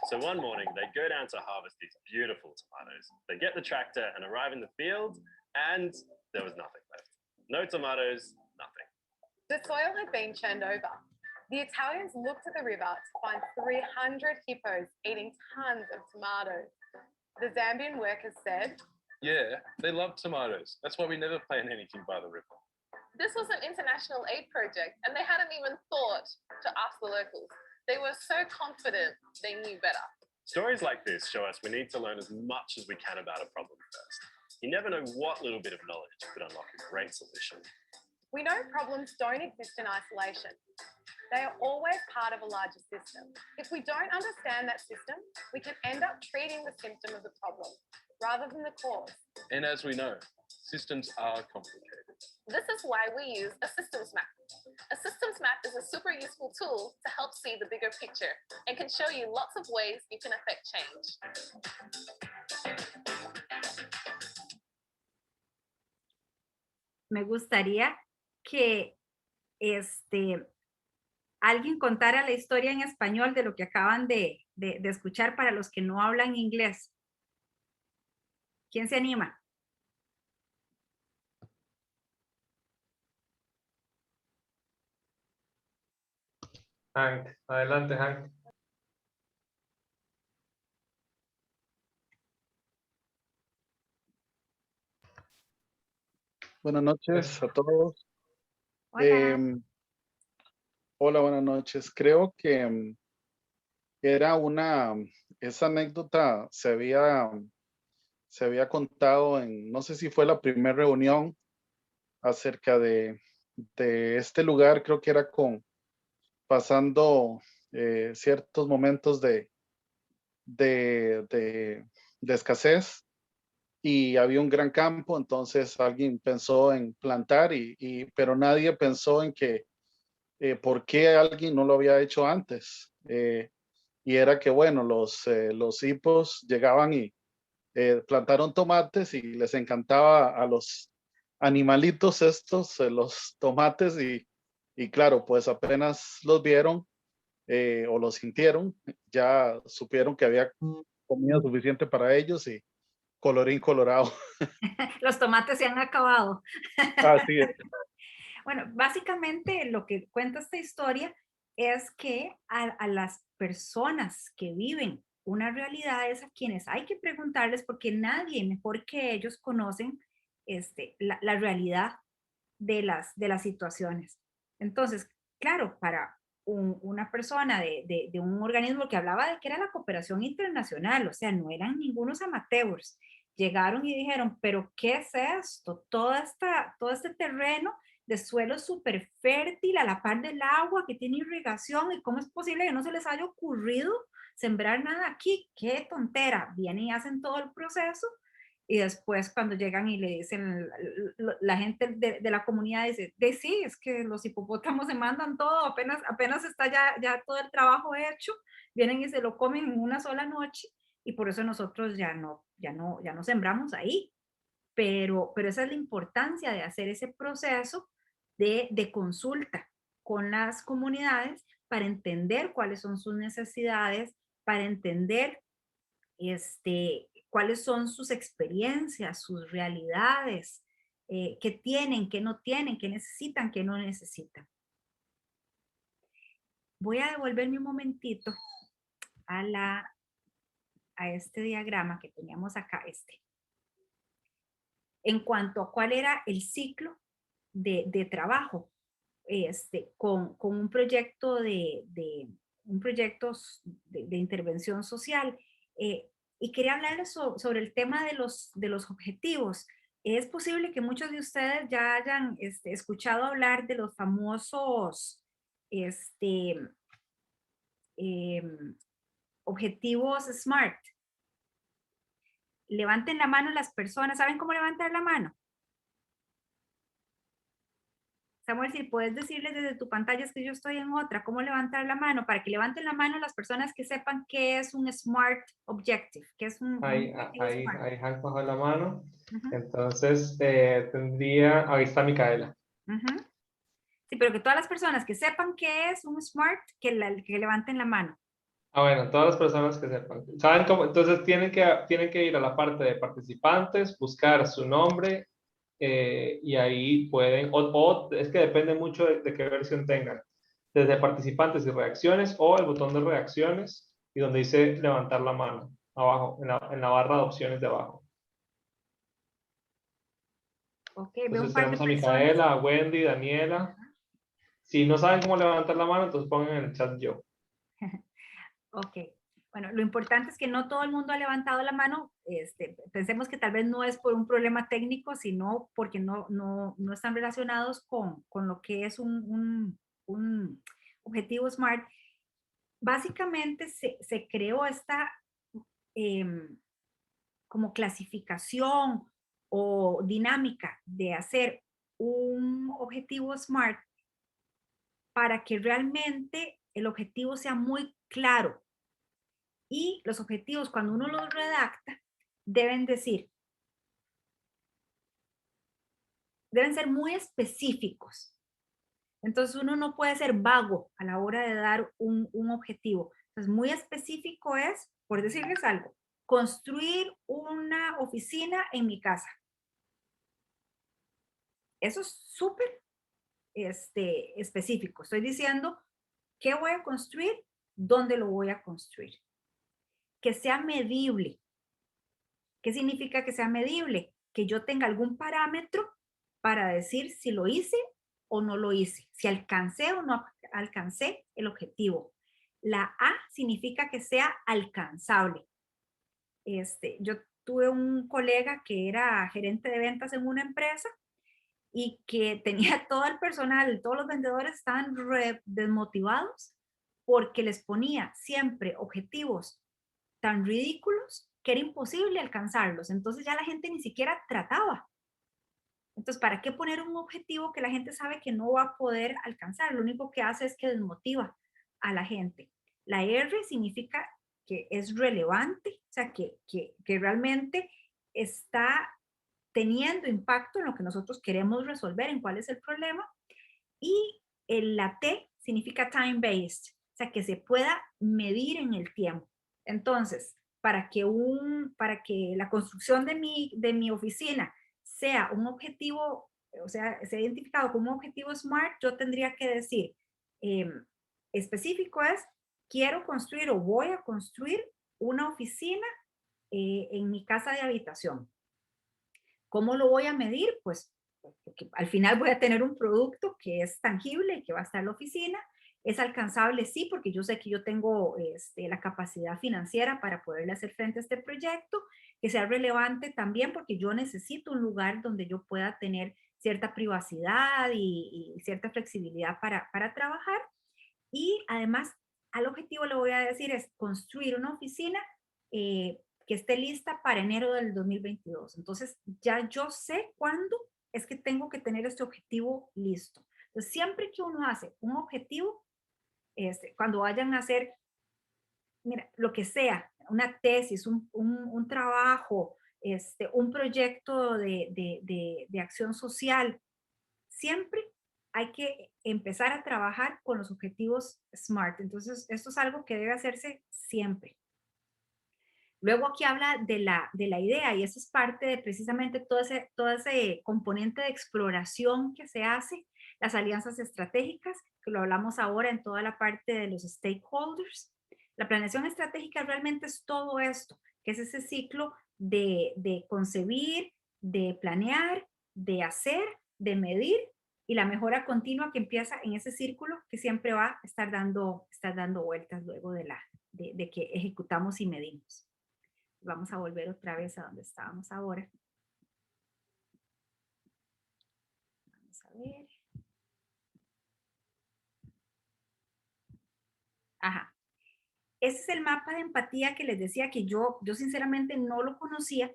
Speaker 8: So one morning, they go down to harvest these beautiful tomatoes. They get the tractor and arrive in the field, and there was nothing left. No tomatoes, nothing.
Speaker 7: The soil had been churned over. The Italians looked at the river to find 300 hippos eating tons of tomatoes. The Zambian workers said,
Speaker 9: Yeah, they love tomatoes. That's why we never plant anything by the river.
Speaker 7: this was an international aid project and they hadn't even thought to ask the locals. They were so confident they knew better.
Speaker 8: Stories like this show us we need to learn as much as we can about a problem first. You never know what little bit of knowledge could unlock a great solution.
Speaker 7: We know problems don't exist in isolation. They are always part of a larger system. If we don't understand that system, we can end up treating the symptom of the problem rather than the cause.
Speaker 9: And as we know, systems are complicated.
Speaker 7: This is why we use a systems map. A systems map is a super useful tool to help see the bigger picture and can show you lots of ways you can affect change.
Speaker 1: Me gustaría que alguien contara la historia en español de lo que acaban de escuchar para los que no hablan inglés. ¿Quién se anima?
Speaker 2: Hank, adelante, Hank.
Speaker 10: Buenas noches a todos.
Speaker 1: Hola.
Speaker 10: Hola, buenas noches. Creo que era esa anécdota se había contado no sé si fue la primera reunión acerca de este lugar, creo que era con pasando ciertos momentos de escasez y había un gran campo, entonces alguien pensó en plantar, pero nadie pensó en que por qué alguien no lo había hecho antes. Y era que, bueno, los hipos llegaban y plantaron tomates y les encantaba a los animalitos estos, los tomates, y claro, pues apenas los vieron o los sintieron, ya supieron que había comida suficiente para ellos y colorín colorado.
Speaker 1: Los tomates se han acabado.
Speaker 10: Así es.
Speaker 1: Bueno, básicamente lo que cuenta esta historia es que a las personas que viven una realidad es a quienes hay que preguntarles porque nadie mejor que ellos conocen la realidad de las situaciones. Entonces, claro, para una persona de un organismo que hablaba de que era la cooperación internacional, o sea, no eran ningunos amateurs, llegaron y dijeron, pero ¿qué es esto? Todo este terreno de suelo súper fértil a la par del agua que tiene irrigación, y cómo es posible que no se les haya ocurrido sembrar nada aquí, qué tontera. Vienen y hacen todo el proceso y después cuando llegan y le dicen, la gente de la comunidad dice, sí, es que los hipopótamos se mandan todo, apenas está ya todo el trabajo hecho, vienen y se lo comen en una sola noche, y por eso nosotros ya no sembramos ahí. Pero esa es la importancia de hacer ese proceso de consulta con las comunidades para entender cuáles son sus necesidades, para entender cuáles son sus experiencias, sus realidades, qué tienen, qué no tienen, qué necesitan, qué no necesitan. Voy a devolverme un momentito a este diagrama que teníamos acá, en cuanto a cuál era el ciclo de trabajo con un proyecto de intervención social. Y quería hablarles sobre el tema de los objetivos. Es posible que muchos de ustedes ya hayan escuchado hablar de los famosos objetivos SMART. Levanten la mano las personas. ¿Saben cómo levantar la mano? Samuel, si puedes decirles desde tu pantalla, es que yo estoy en otra, ¿cómo levantar la mano? Para que levanten la mano las personas que sepan qué es un SMART Objective, qué es un
Speaker 2: Ahí Hank bajó la mano.
Speaker 1: Ujú.
Speaker 2: Entonces ahí está Micaela.
Speaker 1: Uh-huh. Sí, pero que todas las personas que sepan qué es un SMART, que levanten la mano.
Speaker 2: Bueno, todas las personas que sepan. ¿Saben cómo? Entonces tienen que ir a la parte de participantes, buscar su nombre y ahí pueden, o es que depende mucho de qué versión tengan. Desde participantes y reacciones o el botón de reacciones y donde dice levantar la mano, abajo, en la barra de opciones de abajo.
Speaker 1: Ok, veo
Speaker 2: Entonces
Speaker 1: un par de
Speaker 2: tenemos a
Speaker 1: personas.
Speaker 2: Micaela, a Wendy, Daniela. Si no saben cómo levantar la mano, entonces pongan en el chat yo.
Speaker 1: Ok, bueno, lo importante es que no todo el mundo ha levantado la mano. Pensemos que tal vez no es por un problema técnico, sino porque no están relacionados con lo que es un objetivo SMART. Básicamente se creó esta como clasificación o dinámica de hacer un objetivo SMART para que realmente el objetivo sea muy claro. Y los objetivos, cuando uno los redacta, deben ser muy específicos. Entonces uno no puede ser vago a la hora de dar un objetivo. Entonces muy específico es, por decirles algo, construir una oficina en mi casa. Eso es súper específico. Estoy diciendo qué voy a construir, dónde lo voy a construir. Que sea medible. ¿Qué significa que sea medible? Que yo tenga algún parámetro para decir si lo hice o no lo hice, si alcancé o no alcancé el objetivo. La A significa que sea alcanzable. Yo tuve un colega que era gerente de ventas en una empresa y que tenía todo el personal, todos los vendedores estaban desmotivados porque les ponía siempre objetivos tan ridículos que era imposible alcanzarlos. Entonces ya la gente ni siquiera trataba. Entonces, ¿para qué poner un objetivo que la gente sabe que no va a poder alcanzar? Lo único que hace es que desmotiva a la gente. La R significa que es relevante, o sea, que realmente está teniendo impacto en lo que nosotros queremos resolver, en cuál es el problema. Y la T significa time-based, o sea, que se pueda medir en el tiempo. Entonces, para que la construcción de mi oficina sea un objetivo, o sea, sea identificado como un objetivo SMART, yo tendría que decir, específico es, quiero construir o voy a construir una oficina en mi casa de habitación. ¿Cómo lo voy a medir? Pues porque al final voy a tener un producto que es tangible, que va a estar en la oficina. Es alcanzable, sí, porque yo sé que yo tengo la capacidad financiera para poderle hacer frente a este proyecto, que sea relevante también porque yo necesito un lugar donde yo pueda tener cierta privacidad y cierta flexibilidad para trabajar. Y además, al objetivo le voy a decir es construir una oficina que esté lista para enero del 2022. Entonces, ya yo sé cuándo es que tengo que tener este objetivo listo. Entonces, siempre que uno hace un objetivo, cuando vayan a hacer, mira, lo que sea, una tesis, un trabajo, un proyecto de acción social, siempre hay que empezar a trabajar con los objetivos SMART. Entonces, esto es algo que debe hacerse siempre. Luego aquí habla de la idea y eso es parte de precisamente todo ese componente de exploración que se hace, las alianzas estratégicas, que lo hablamos ahora en toda la parte de los stakeholders. La planeación estratégica realmente es todo esto, que es ese ciclo de concebir, de planear, de hacer, de medir y la mejora continua que empieza en ese círculo que siempre va a estar dando vueltas luego de que ejecutamos y medimos. Vamos a volver otra vez a donde estábamos ahora. Vamos a ver. Ajá. Ese es el mapa de empatía que les decía que yo sinceramente no lo conocía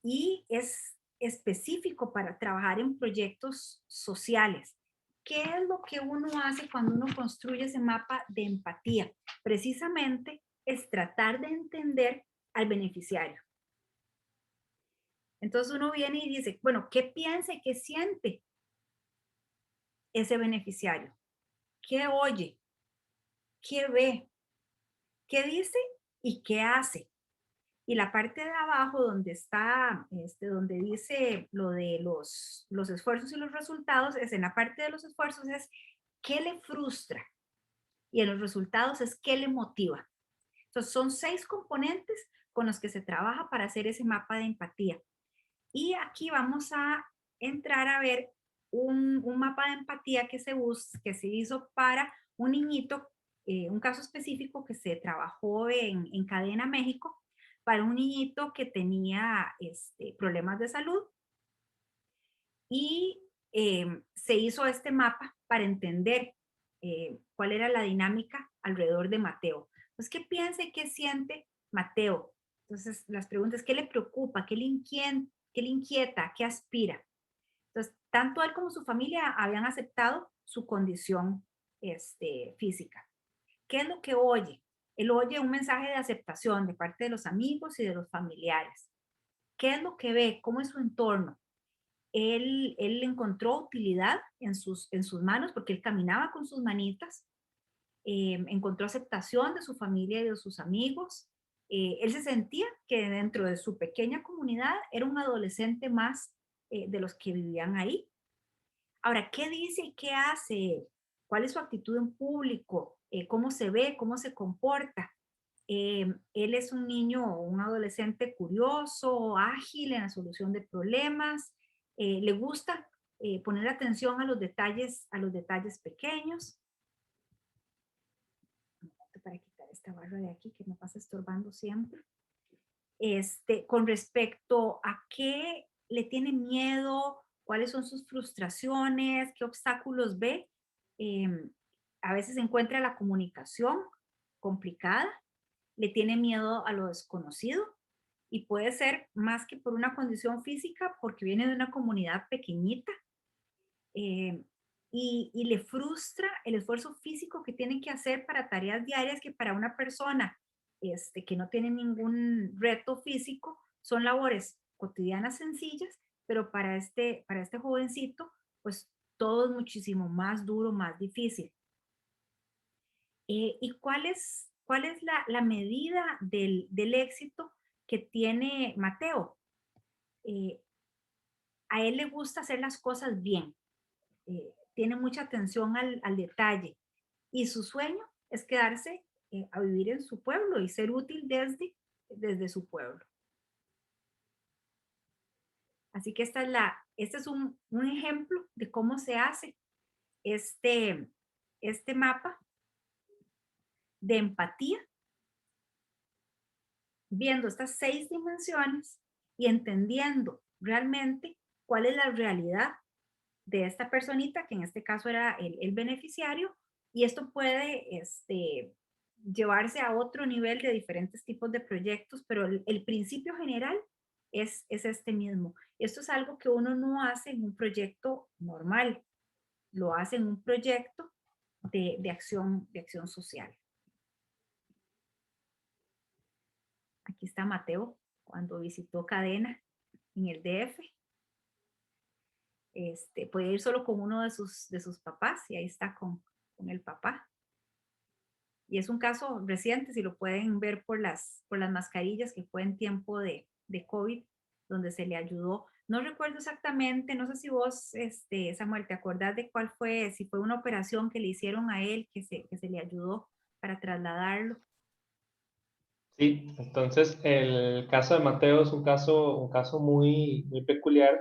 Speaker 1: y es específico para trabajar en proyectos sociales. ¿Qué es lo que uno hace cuando uno construye ese mapa de empatía? Precisamente es tratar de entender al beneficiario. Entonces uno viene y dice, bueno, ¿qué piensa y qué siente ese beneficiario? ¿Qué oye? ¿Qué ve? ¿Qué dice? ¿Y qué hace? Y la parte de abajo donde está, donde dice lo de los esfuerzos y los resultados, es en la parte de los esfuerzos es qué le frustra y en los resultados es qué le motiva. Entonces son 6 componentes con los que se trabaja para hacer ese mapa de empatía. Y aquí vamos a entrar a ver un mapa de empatía que se hizo para un niñito, un caso específico que se trabajó en Cadena México, para un niñito que tenía problemas de salud y se hizo este mapa para entender cuál era la dinámica alrededor de Mateo. Pues, ¿qué piensa y qué siente Mateo? Entonces, las preguntas, ¿qué le preocupa? ¿Qué le inquieta? ¿Qué aspira? Entonces, tanto él como su familia habían aceptado su condición física. ¿Qué es lo que oye? Él oye un mensaje de aceptación de parte de los amigos y de los familiares. ¿Qué es lo que ve? ¿Cómo es su entorno? Él encontró utilidad en sus manos porque él caminaba con sus manitas. Encontró aceptación de su familia y de sus amigos. Él se sentía que dentro de su pequeña comunidad era un adolescente más de los que vivían ahí. Ahora, ¿qué dice y qué hace? ¿Cuál es su actitud en público? ¿Cómo se ve? ¿Cómo se comporta? Él es un niño o un adolescente curioso, ágil en la solución de problemas. Le gusta poner atención a los detalles pequeños. Para quitar esta barra de aquí que me pasa estorbando siempre. Con respecto a qué le tiene miedo cuáles son sus frustraciones, qué obstáculos ve. A veces encuentra la comunicación complicada, le tiene miedo a lo desconocido y puede ser más que por una condición física, porque viene de una comunidad pequeñita y le frustra el esfuerzo físico que tiene que hacer para tareas diarias que para una persona que no tiene ningún reto físico son labores cotidianas sencillas, pero para este jovencito, pues todo es muchísimo más duro, más difícil. ¿Y cuál es la medida del éxito que tiene Mateo? A él le gusta hacer las cosas bien, tiene mucha atención al detalle y su sueño es quedarse a vivir en su pueblo y ser útil desde su pueblo. Así que este es un ejemplo de cómo se hace este mapa de empatía, viendo estas 6 dimensiones y entendiendo realmente cuál es la realidad de esta personita, que en este caso era el beneficiario, y esto puede llevarse a otro nivel de diferentes tipos de proyectos, pero el principio general es este mismo. Esto es algo que uno no hace en un proyecto normal, lo hace en un proyecto de acción social. Aquí está Mateo cuando visitó Cadena en el DF. Podía ir solo con uno de sus papás y ahí está con el papá. Y es un caso reciente, si lo pueden ver por las mascarillas, que fue en tiempo de COVID, donde se le ayudó. No recuerdo exactamente, no sé si vos, Samuel, ¿te acordás de cuál fue? Si fue una operación que le hicieron a él, que se le ayudó para trasladarlo.
Speaker 2: Sí, entonces el caso de Mateo es un caso muy, muy peculiar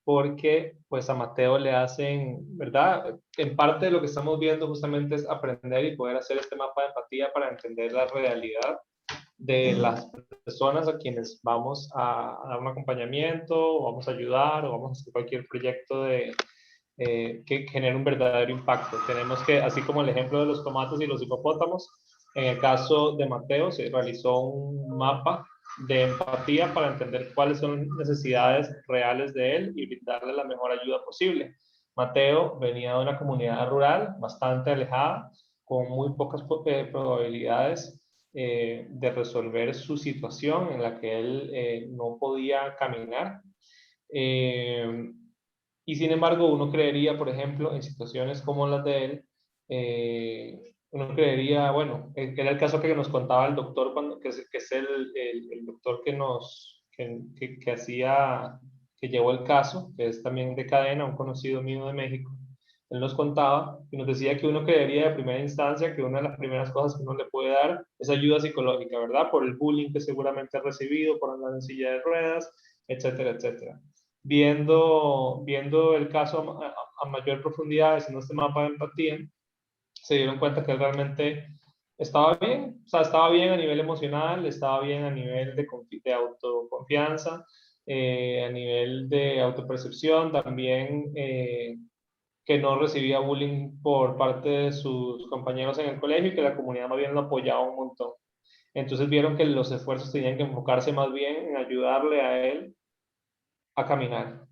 Speaker 2: porque pues a Mateo le hacen, ¿verdad? En parte de lo que estamos viendo justamente es aprender y poder hacer este mapa de empatía para entender la realidad de las personas a quienes vamos a dar un acompañamiento, o vamos a ayudar, o vamos a hacer cualquier proyecto que genere un verdadero impacto. Tenemos que, así como el ejemplo de los tomates y los hipopótamos, en el caso de Mateo se realizó un mapa de empatía para entender cuáles son las necesidades reales de él y brindarle la mejor ayuda posible. Mateo venía de una comunidad rural bastante alejada, con muy pocas probabilidades de resolver su situación en la que él no podía caminar. Y sin embargo, uno creería, por ejemplo, en situaciones como las de él, uno creería, bueno, era el caso que nos contaba el doctor, que es el doctor que hacía, que llevó el caso, que es también de Cadena, un conocido mío de México. Él nos contaba y nos decía que uno creería de primera instancia que una de las primeras cosas que uno le puede dar es ayuda psicológica, ¿verdad? Por el bullying que seguramente ha recibido, por andar en silla de ruedas, etcétera, etcétera. Viendo el caso a mayor profundidad, haciendo este mapa de empatía, se dieron cuenta que él realmente estaba bien, o sea, estaba bien a nivel emocional, estaba bien a nivel de autoconfianza, a nivel de autopercepción, también que no recibía bullying por parte de sus compañeros en el colegio y que la comunidad más bien lo apoyaba un montón. Entonces vieron que los esfuerzos tenían que enfocarse más bien en ayudarle a él a caminar.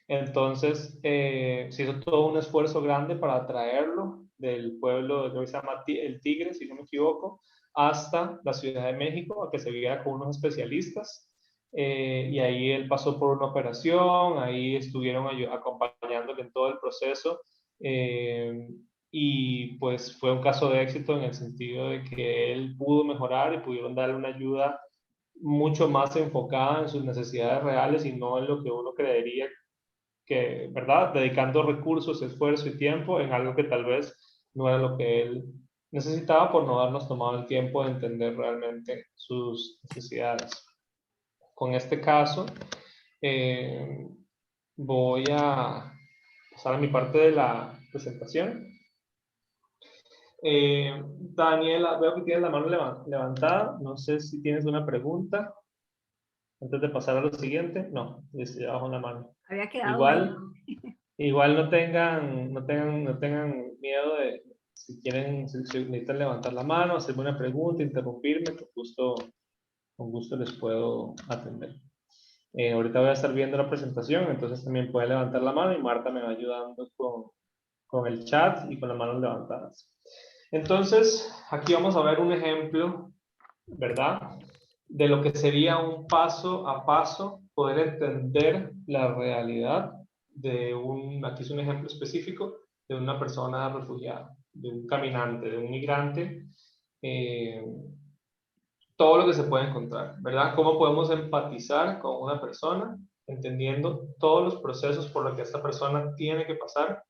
Speaker 2: Entonces, se hizo todo un esfuerzo grande para traerlo del pueblo que hoy se llama El Tigre, si no me equivoco, hasta la Ciudad de México, a que se viera con unos especialistas. Y ahí él pasó por una operación, ahí estuvieron acompañándole en todo el proceso. Y pues fue un caso de éxito en el sentido de que él pudo mejorar y pudieron darle una ayuda mucho más enfocada en sus necesidades reales y no en lo que uno creería que, ¿verdad? Dedicando recursos, esfuerzo y tiempo en algo que tal vez no era lo que él necesitaba por no habernos tomado el tiempo de entender realmente sus necesidades. Con este caso, voy a pasar a mi parte de la presentación. Daniela, veo que tienes la mano levantada. No sé si tienes una pregunta. Antes de pasar a lo siguiente, no, estoy abajo en la mano.
Speaker 1: Había quedado
Speaker 2: Igual,
Speaker 1: bueno.
Speaker 2: igual no tengan miedo de, si quieren, si necesitan levantar la mano, hacerme una pregunta, interrumpirme, con gusto les puedo atender. Ahorita voy a estar viendo la presentación, entonces también pueden levantar la mano y Marta me va ayudando con el chat y con las manos levantadas. Entonces, aquí vamos a ver un ejemplo, ¿verdad? De lo que sería un paso a paso, poder entender la realidad de aquí es un ejemplo específico, de una persona refugiada, de un caminante, de un migrante, todo lo que se puede encontrar, ¿verdad? ¿Cómo podemos empatizar con una persona, entendiendo todos los procesos por los que esta persona tiene que pasar,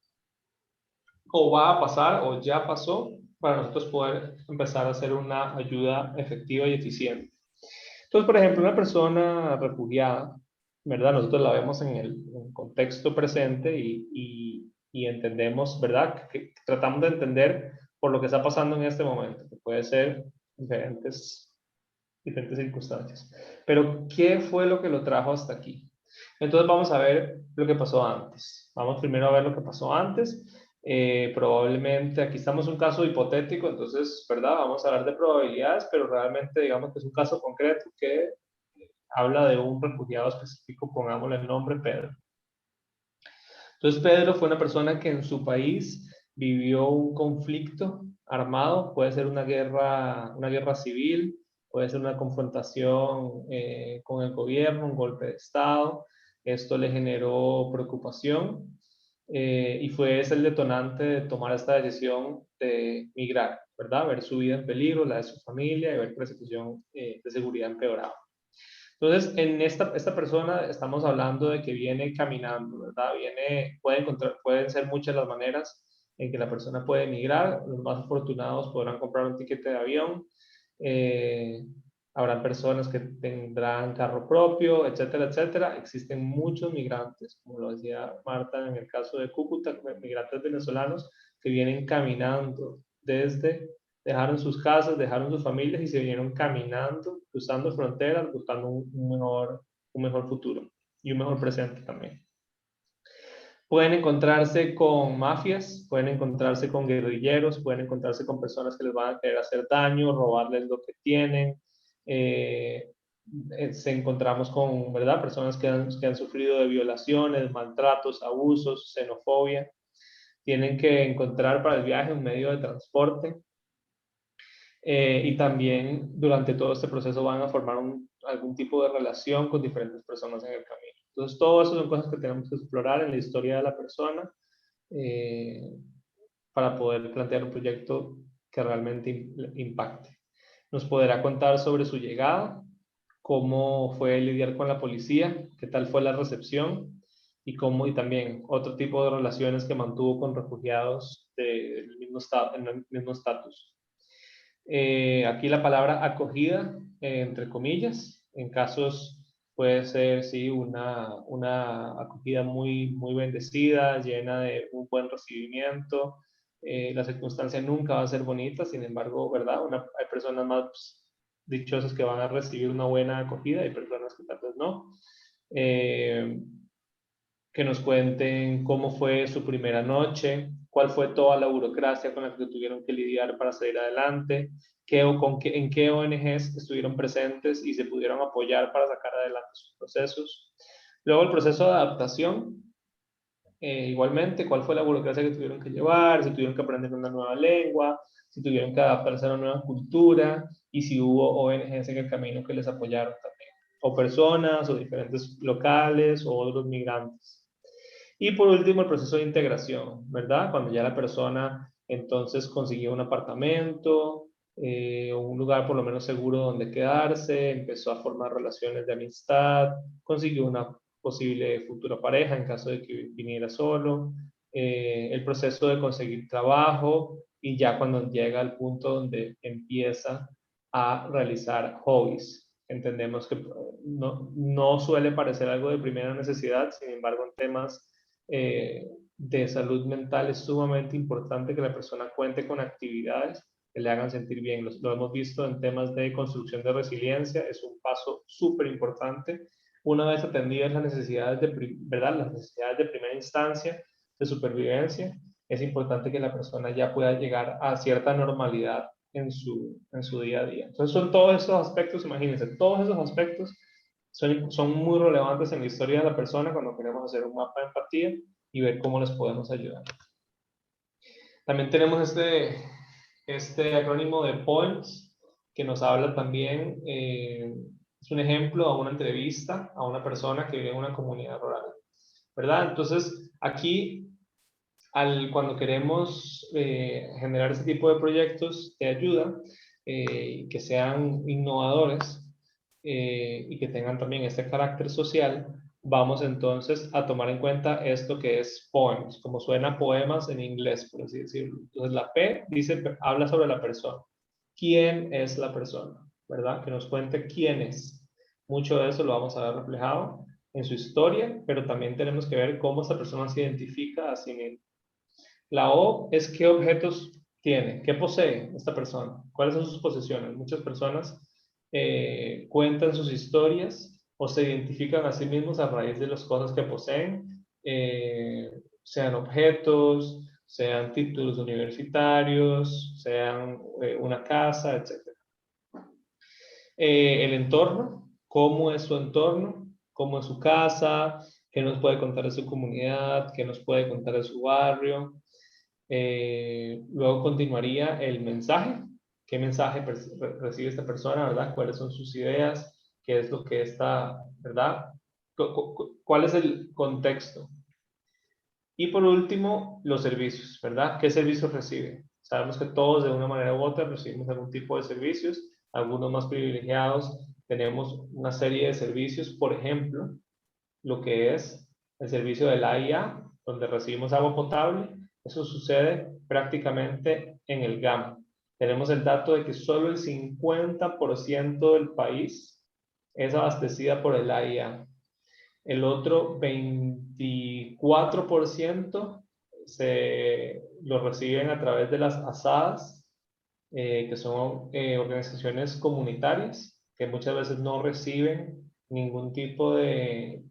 Speaker 2: o va a pasar, o ya pasó, para nosotros poder empezar a hacer una ayuda efectiva y eficiente? Entonces, por ejemplo, una persona refugiada, ¿verdad? Nosotros la vemos en el contexto presente y entendemos, ¿verdad? Que tratamos de entender por lo que está pasando en este momento, que puede ser diferentes circunstancias. Pero, ¿qué fue lo que lo trajo hasta aquí? Entonces vamos a ver lo que pasó antes. Vamos primero a ver lo que pasó antes. Probablemente, aquí estamos en un caso hipotético, entonces, ¿verdad? Vamos a hablar de probabilidades, pero realmente digamos que es un caso concreto que habla de un refugiado específico, pongámosle el nombre Pedro. Entonces Pedro fue una persona que en su país vivió un conflicto armado, puede ser una guerra civil, puede ser una confrontación con el gobierno, un golpe de Estado. Esto le generó preocupación y fue ese el detonante de tomar esta decisión de migrar, ¿verdad? Ver su vida en peligro, la de su familia y ver que la situación de seguridad empeoraba. Entonces, en esta persona estamos hablando de que viene caminando, ¿verdad? Pueden ser muchas las maneras en que la persona puede emigrar. Los más afortunados podrán comprar un tiquete de avión. Habrán personas que tendrán carro propio, etcétera, etcétera. Existen muchos migrantes, como lo decía Marta en el caso de Cúcuta, migrantes venezolanos que vienen caminando dejaron sus casas, dejaron sus familias y se vinieron caminando, cruzando fronteras, buscando un mejor futuro y un mejor presente también. Pueden encontrarse con mafias, pueden encontrarse con guerrilleros, pueden encontrarse con personas que les van a querer hacer daño, robarles lo que tienen. Se encontramos con, ¿verdad?, personas que han sufrido de violaciones, maltratos, abusos, xenofobia. Tienen que encontrar para el viaje un medio de transporte. Y también durante todo este proceso van a formar algún tipo de relación con diferentes personas en el camino. Entonces, todo eso son cosas que tenemos que explorar en la historia de la persona para poder plantear un proyecto que realmente impacte. Nos podrá contar sobre su llegada, cómo fue lidiar con la policía, qué tal fue la recepción y también otro tipo de relaciones que mantuvo con refugiados en el mismo estatus. Aquí la palabra acogida, entre comillas, en casos puede ser, sí, una acogida muy, muy bendecida, llena de un buen recibimiento. La circunstancia nunca va a ser bonita, sin embargo, ¿verdad? Hay personas más dichosas que van a recibir una buena acogida y personas que tal vez no. Que nos cuenten cómo fue su primera noche, cuál fue toda la burocracia con la que tuvieron que lidiar para salir adelante, en qué ONGs estuvieron presentes y se pudieron apoyar para sacar adelante sus procesos. Luego el proceso de adaptación, igualmente, cuál fue la burocracia que tuvieron que llevar, si tuvieron que aprender una nueva lengua, si tuvieron que adaptarse a una nueva cultura y si hubo ONGs en el camino que les apoyaron también, o personas, o diferentes locales, o otros migrantes. Y por último, el proceso de integración, ¿verdad? Cuando ya la persona entonces consiguió un apartamento, un lugar por lo menos seguro donde quedarse, empezó a formar relaciones de amistad, consiguió una posible futura pareja en caso de que viniera solo, el proceso de conseguir trabajo y ya cuando llega al punto donde empieza a realizar hobbies. Entendemos que no suele parecer algo de primera necesidad, sin embargo en temas de salud mental es sumamente importante que la persona cuente con actividades que le hagan sentir bien. Lo hemos visto en temas de construcción de resiliencia, es un paso súper importante. Una vez atendidas las necesidades ¿verdad? Las necesidades de primera instancia de supervivencia, es importante que la persona ya pueda llegar a cierta normalidad en su día a día. Entonces son todos esos aspectos, imagínense, todos esos aspectos son muy relevantes en la historia de la persona cuando queremos hacer un mapa de empatía y ver cómo les podemos ayudar. También tenemos este acrónimo de POEMS, que nos habla también, es un ejemplo a una entrevista a una persona que vive en una comunidad rural, ¿verdad? Entonces, aquí, cuando queremos generar este tipo de proyectos de ayuda, que sean innovadores y que tengan también este carácter social, vamos entonces a tomar en cuenta esto que es poems, como suena poemas en inglés, por así decirlo. Entonces la P habla sobre la persona. ¿Quién es la persona? ¿Verdad? Que nos cuente quién es. Mucho de eso lo vamos a ver reflejado en su historia, pero también tenemos que ver cómo esta persona se identifica a sí misma. La O es qué objetos tiene, qué posee esta persona, cuáles son sus posesiones. Muchas personas cuentan sus historias o se identifican a sí mismos a raíz de las cosas que poseen, sean objetos, sean títulos universitarios, sean una casa, etc. El entorno, cómo es su entorno, cómo es su casa, qué nos puede contar de su comunidad, qué nos puede contar de su barrio. Luego continuaría el mensaje. ¿Qué mensaje recibe esta persona, verdad? ¿Cuáles son sus ideas? ¿Qué es lo que está, verdad? ¿Cuál es el contexto? Y por último, los servicios, ¿verdad? ¿Qué servicios recibe? Sabemos que todos de una manera u otra recibimos algún tipo de servicios, algunos más privilegiados. Tenemos una serie de servicios, por ejemplo, lo que es el servicio del AIA, donde recibimos agua potable. Eso sucede prácticamente en el GAM. Tenemos el dato de que solo el 50% del país es abastecida por el AIA. El otro 24% lo reciben a través de las ASADs, que son organizaciones comunitarias, que muchas veces no reciben ningún tipo de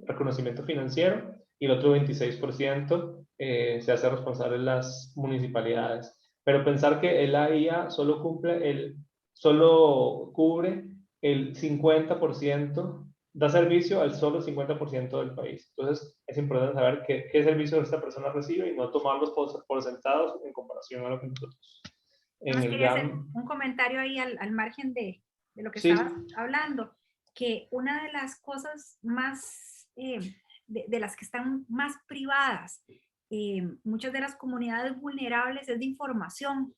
Speaker 2: reconocimiento financiero, y el otro 26% se hace responsable en las municipalidades. Pero pensar que el AIA solo cubre el 50%, da servicio al solo 50% del país. Entonces es importante saber qué servicio esta persona recibe y no tomarlos por sentados en comparación a lo que nosotros en el
Speaker 1: quería hacer
Speaker 2: GAM.
Speaker 1: un comentario ahí al margen de lo que
Speaker 2: Sí.
Speaker 1: estabas hablando, que una de las cosas más, de las que están más privadas, muchas de las comunidades vulnerables, es de información.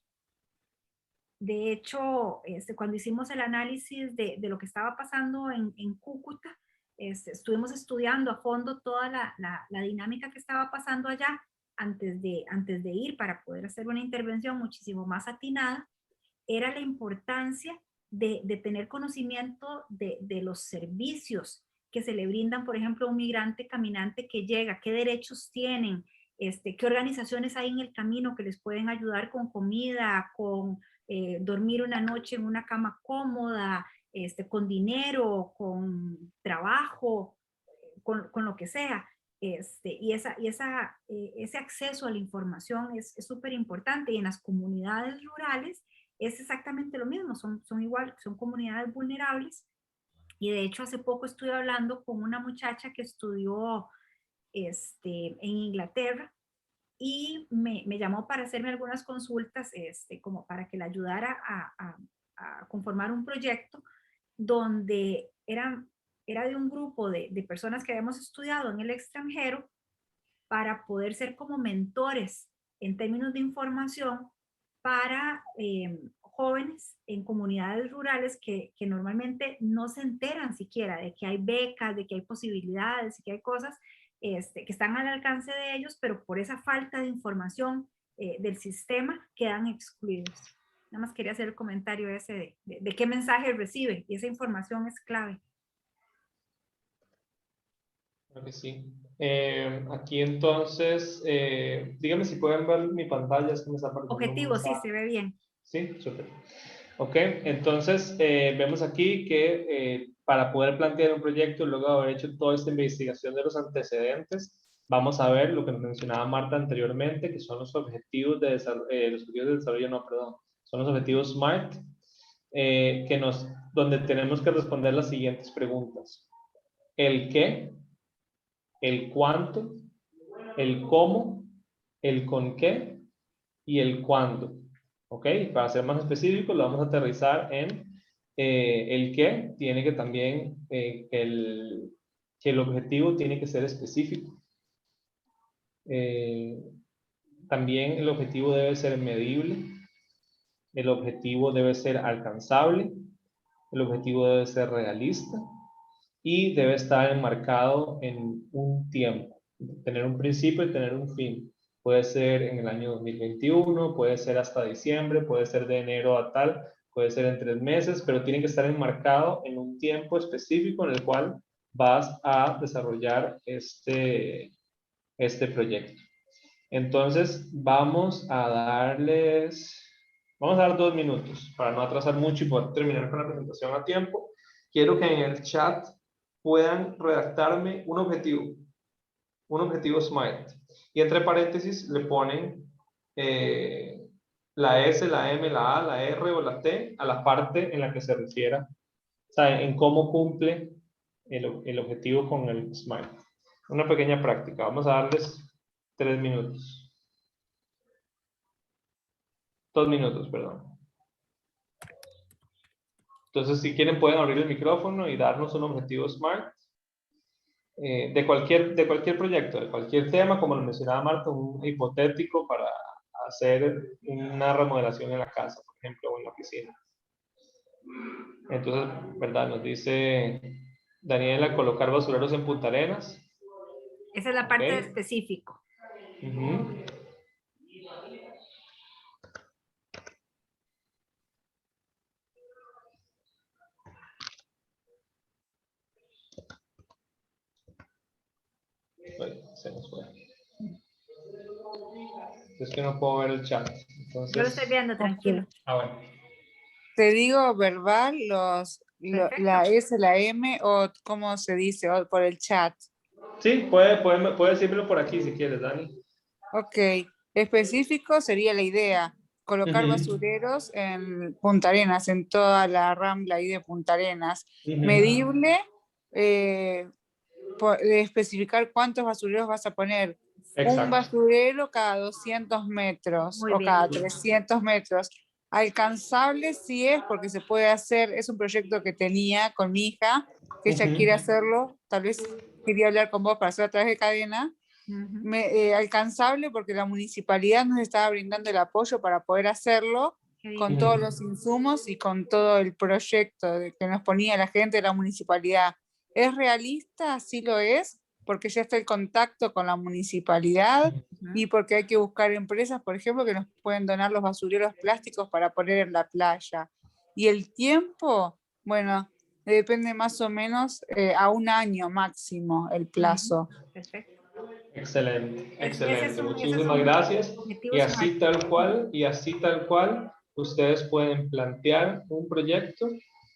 Speaker 1: De hecho, cuando hicimos el análisis de lo que estaba pasando en Cúcuta, estuvimos estudiando a fondo toda la dinámica que estaba pasando allá antes de ir para poder hacer una intervención muchísimo más atinada. Era la importancia de tener conocimiento de los servicios que se le brindan, por ejemplo, a un migrante caminante que llega, qué derechos tienen, qué organizaciones hay en el camino que les pueden ayudar con comida, con dormir una noche en una cama cómoda, con dinero, con trabajo, con lo que sea. Ese acceso a la información es súper importante, y en las comunidades rurales es exactamente lo mismo, son comunidades vulnerables. Y de hecho hace poco estuve hablando con una muchacha que estudió en Inglaterra, y me llamó para hacerme algunas consultas, como para que la ayudara a conformar un proyecto donde era de un grupo de personas que habíamos estudiado en el extranjero, para poder ser como mentores en términos de información para jóvenes en comunidades rurales que normalmente no se enteran siquiera de que hay becas, de que hay posibilidades, de que hay cosas que están al alcance de ellos, pero por esa falta de información del sistema quedan excluidos. Nada más quería hacer el comentario ese de qué mensaje recibe, y esa información es clave.
Speaker 2: Creo que sí. Aquí entonces, dígame si pueden ver mi pantalla, es que me está apareciendo
Speaker 1: Objetivo, sí, se ve bien.
Speaker 2: Sí, súper. Ok, entonces vemos aquí que para poder plantear un proyecto, luego de haber hecho toda esta investigación de los antecedentes, vamos a ver lo que nos mencionaba Marta anteriormente, que son los objetivos de desarrollo, no, perdón, son los objetivos SMART, donde tenemos que responder las siguientes preguntas. El qué, el cuánto, el cómo, el con qué y el cuándo. ¿Ok? Para ser más específicos, lo vamos a aterrizar en el qué tiene que también, que el objetivo tiene que ser específico. También el objetivo debe ser medible. El objetivo debe ser alcanzable. El objetivo debe ser realista. Y debe estar enmarcado en un tiempo. Tener un principio y tener un fin. Puede ser en el año 2021, puede ser hasta diciembre, puede ser de enero a tal, puede ser en 3 meses, pero tiene que estar enmarcado en un tiempo específico en el cual vas a desarrollar este proyecto. Entonces, vamos a dar 2 minutos para no atrasar mucho y poder terminar con la presentación a tiempo. Quiero que en el chat puedan redactarme un objetivo SMART. Y entre paréntesis le ponen la S, la M, la A, la R o la T a la parte en la que se refiera, o sea, en cómo cumple el objetivo con el SMART. Una pequeña práctica. Vamos a darles 3 minutos. 2 minutos, perdón. Entonces, si quieren, pueden abrir el micrófono y darnos un objetivo SMART. De cualquier proyecto, de cualquier tema, como lo mencionaba Marta, un hipotético para hacer una remodelación en la casa, por ejemplo, o en la oficina. Entonces, ¿verdad? Nos dice Daniela, colocar basureros en Punta Arenas.
Speaker 1: Esa es la parte de específico.
Speaker 2: Se nos fue. Es que no puedo ver el chat. Entonces,
Speaker 1: yo lo estoy viendo, tranquilo.
Speaker 2: Bueno.
Speaker 11: Te digo verbal, la S, la M, o cómo se dice, o por el chat.
Speaker 2: Sí, puede decírmelo por aquí si quieres, Dani.
Speaker 11: Ok, específico sería la idea, colocar basureros en Punta Arenas, en toda la rambla ahí de Punta Arenas. Medible, especificar cuántos basureros vas a poner. Exacto. Un basurero cada 200 metros o cada 300 metros. Alcanzable sí es, porque se puede hacer, es un proyecto que tenía con mi hija, que ella quiere hacerlo, tal vez quería hablar con vos para hacer a través de cadena. Alcanzable porque la municipalidad nos estaba brindando el apoyo para poder hacerlo con todos los insumos y con todo el proyecto que nos ponía la gente de la municipalidad. ¿Es realista? Sí lo es, porque ya está el contacto con la municipalidad y porque hay que buscar empresas, por ejemplo, que nos pueden donar los basureros plásticos para poner en la playa. Y el tiempo, bueno, depende más o menos a 1 año máximo el plazo.
Speaker 1: Perfecto.
Speaker 2: Excelente, excelente. Muchísimas gracias. Y así tal cual, ustedes pueden plantear un proyecto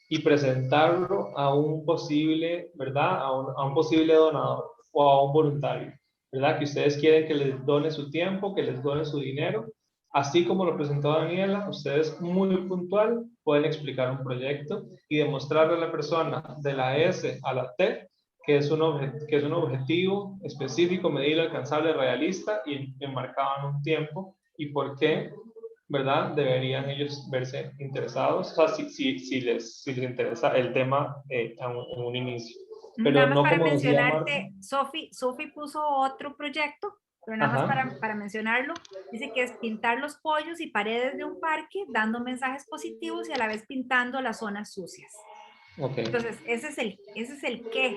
Speaker 2: y presentarlo a un posible, ¿verdad? A un posible donador o a un voluntario, ¿verdad? Que ustedes quieren que les done su tiempo, que les done su dinero. Así como lo presentó Daniela, ustedes muy puntual pueden explicar un proyecto y demostrarle a la persona de la S a la T que es un objetivo específico, medible, alcanzable, realista y enmarcado en un tiempo, y por qué, ¿verdad? Deberían ellos verse interesados, o sea, si les interesa el tema en un inicio. Pero
Speaker 1: nada más
Speaker 2: no
Speaker 1: para
Speaker 2: como
Speaker 1: mencionarte, Sofi puso otro proyecto, pero nada más para mencionarlo, dice que es pintar los pollos y paredes de un parque, dando mensajes positivos y a la vez pintando las zonas sucias. Okay. Entonces, ese es el qué.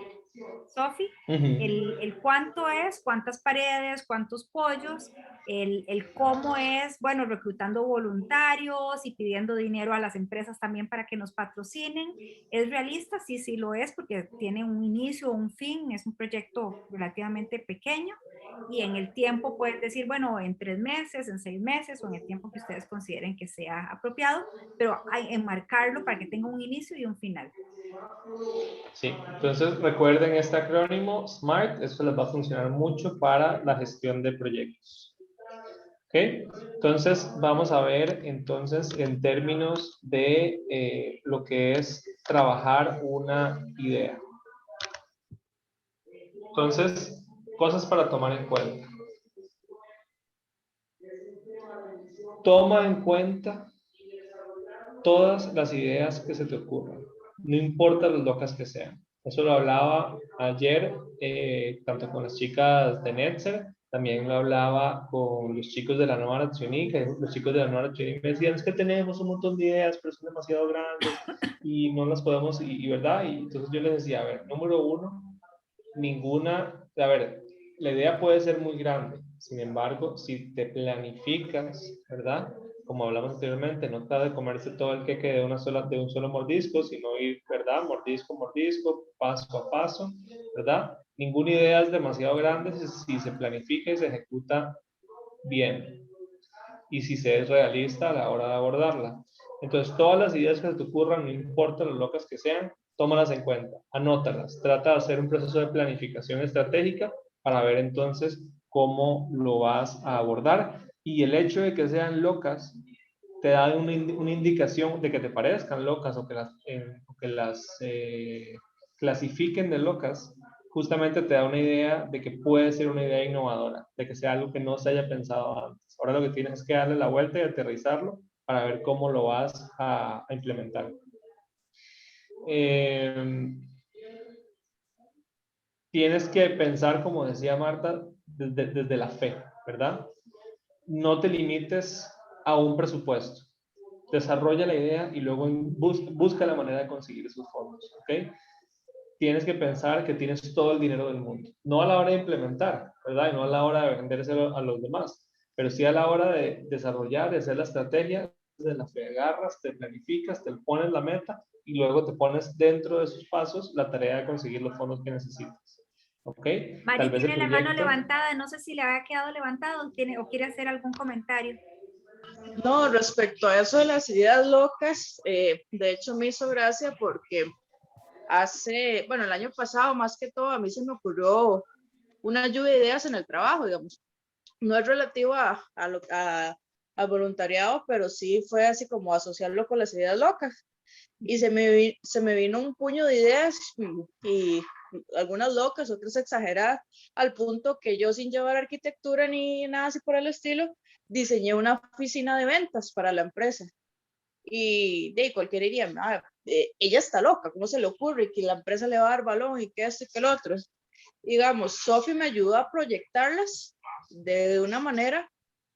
Speaker 1: Sofi, el cuánto es, cuántas paredes, cuántos pollos, el cómo es, bueno, reclutando voluntarios y pidiendo dinero a las empresas también para que nos patrocinen. ¿Es realista? Sí, sí lo es, porque tiene un inicio, un fin, es un proyecto relativamente pequeño y en el tiempo pueden decir, bueno, en 3 meses, en 6 meses o en el tiempo que ustedes consideren que sea apropiado, pero hay que enmarcarlo para que tenga un inicio y un final.
Speaker 2: Sí, entonces recuerden este acrónimo SMART, eso les va a funcionar mucho para la gestión de proyectos. ¿Ok? Entonces vamos a ver entonces en términos de lo que es trabajar una idea. Entonces, cosas para tomar en cuenta. Toma en cuenta todas las ideas que se te ocurran, no importa lo locas que sean. Eso lo hablaba ayer, tanto con las chicas de Netzer, también lo hablaba con los chicos de la Nueva Nacioní, que los chicos de la Nueva Nacioní me decían, es que tenemos un montón de ideas, pero son demasiado grandes y no las podemos, y ¿verdad? Y entonces yo les decía, a ver, número uno, a ver, la idea puede ser muy grande, sin embargo, si te planificas, ¿verdad? Como hablamos anteriormente, no trata de comerse todo el queque de un solo mordisco, sino ir, ¿verdad? Mordisco, mordisco, paso a paso, ¿verdad? Ninguna idea es demasiado grande si se planifica y se ejecuta bien. Y si se es realista a la hora de abordarla. Entonces, todas las ideas que se te ocurran, no importa lo locas que sean, tómalas en cuenta, anótalas, trata de hacer un proceso de planificación estratégica para ver entonces cómo lo vas a abordar. Y el hecho de que sean locas te da una indicación de que te parezcan locas o que las clasifiquen de locas, justamente te da una idea de que puede ser una idea innovadora, de que sea algo que no se haya pensado antes. Ahora lo que tienes es que darle la vuelta y aterrizarlo para ver cómo lo vas a implementar. Tienes que pensar, como decía Marta, desde la fe, ¿verdad? No te limites a un presupuesto. Desarrolla la idea y luego busca la manera de conseguir esos fondos, ¿ok? Tienes que pensar que tienes todo el dinero del mundo. No a la hora de implementar, ¿verdad? Y no a la hora de vendérselo a los demás, pero sí a la hora de desarrollar, de hacer la estrategia, de la fe agarras, te planificas, te pones la meta y luego te pones dentro de esos pasos la tarea de conseguir los fondos que necesitas. ¿Ok?
Speaker 1: Mari
Speaker 2: Tal vez
Speaker 1: tiene
Speaker 2: el
Speaker 1: la mano
Speaker 2: proyecto...
Speaker 1: levantada, no sé si le había quedado levantado o quiere hacer algún comentario.
Speaker 3: No, respecto a eso de las ideas locas, de hecho me hizo gracia porque el año pasado más que todo a mí se me ocurrió una lluvia de ideas en el trabajo, digamos. No es relativo al voluntariado, pero sí fue así como asociarlo con las ideas locas. Y se me vino un puño de ideas y algunas locas, otras exageradas, al punto que yo, sin llevar arquitectura ni nada así por el estilo, diseñé una oficina de ventas para la empresa. Y de cualquiera diría, ella está loca, ¿cómo se le ocurre que la empresa le va a dar balón y que esto y que lo otro? Digamos, Sofi me ayudó a proyectarlas de una manera,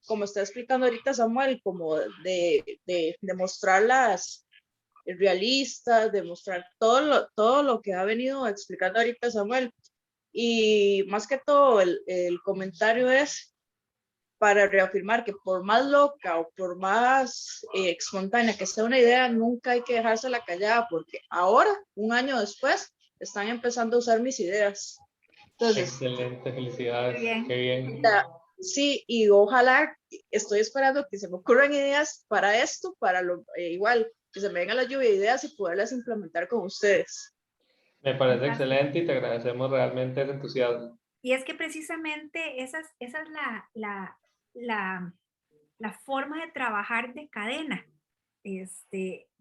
Speaker 3: como está explicando ahorita Samuel, como de mostrarlas realistas, de mostrar todo lo que ha venido explicando ahorita Samuel. Y más que todo, el comentario es para reafirmar que por más loca o por más espontánea que sea una idea, nunca hay que dejársela callada, porque ahora, un año después, están empezando a usar mis ideas. Entonces,
Speaker 2: excelente, felicidades,
Speaker 1: Bien.
Speaker 2: qué bien.
Speaker 3: Sí, y ojalá, estoy esperando que se me ocurran ideas para esto, para igual, que se me venga la lluvia de ideas y poderlas implementar con ustedes.
Speaker 2: Me parece
Speaker 1: Fantástico.
Speaker 2: excelente y te agradecemos realmente el entusiasmo.
Speaker 1: Y es que precisamente esa es la forma de trabajar de cadena.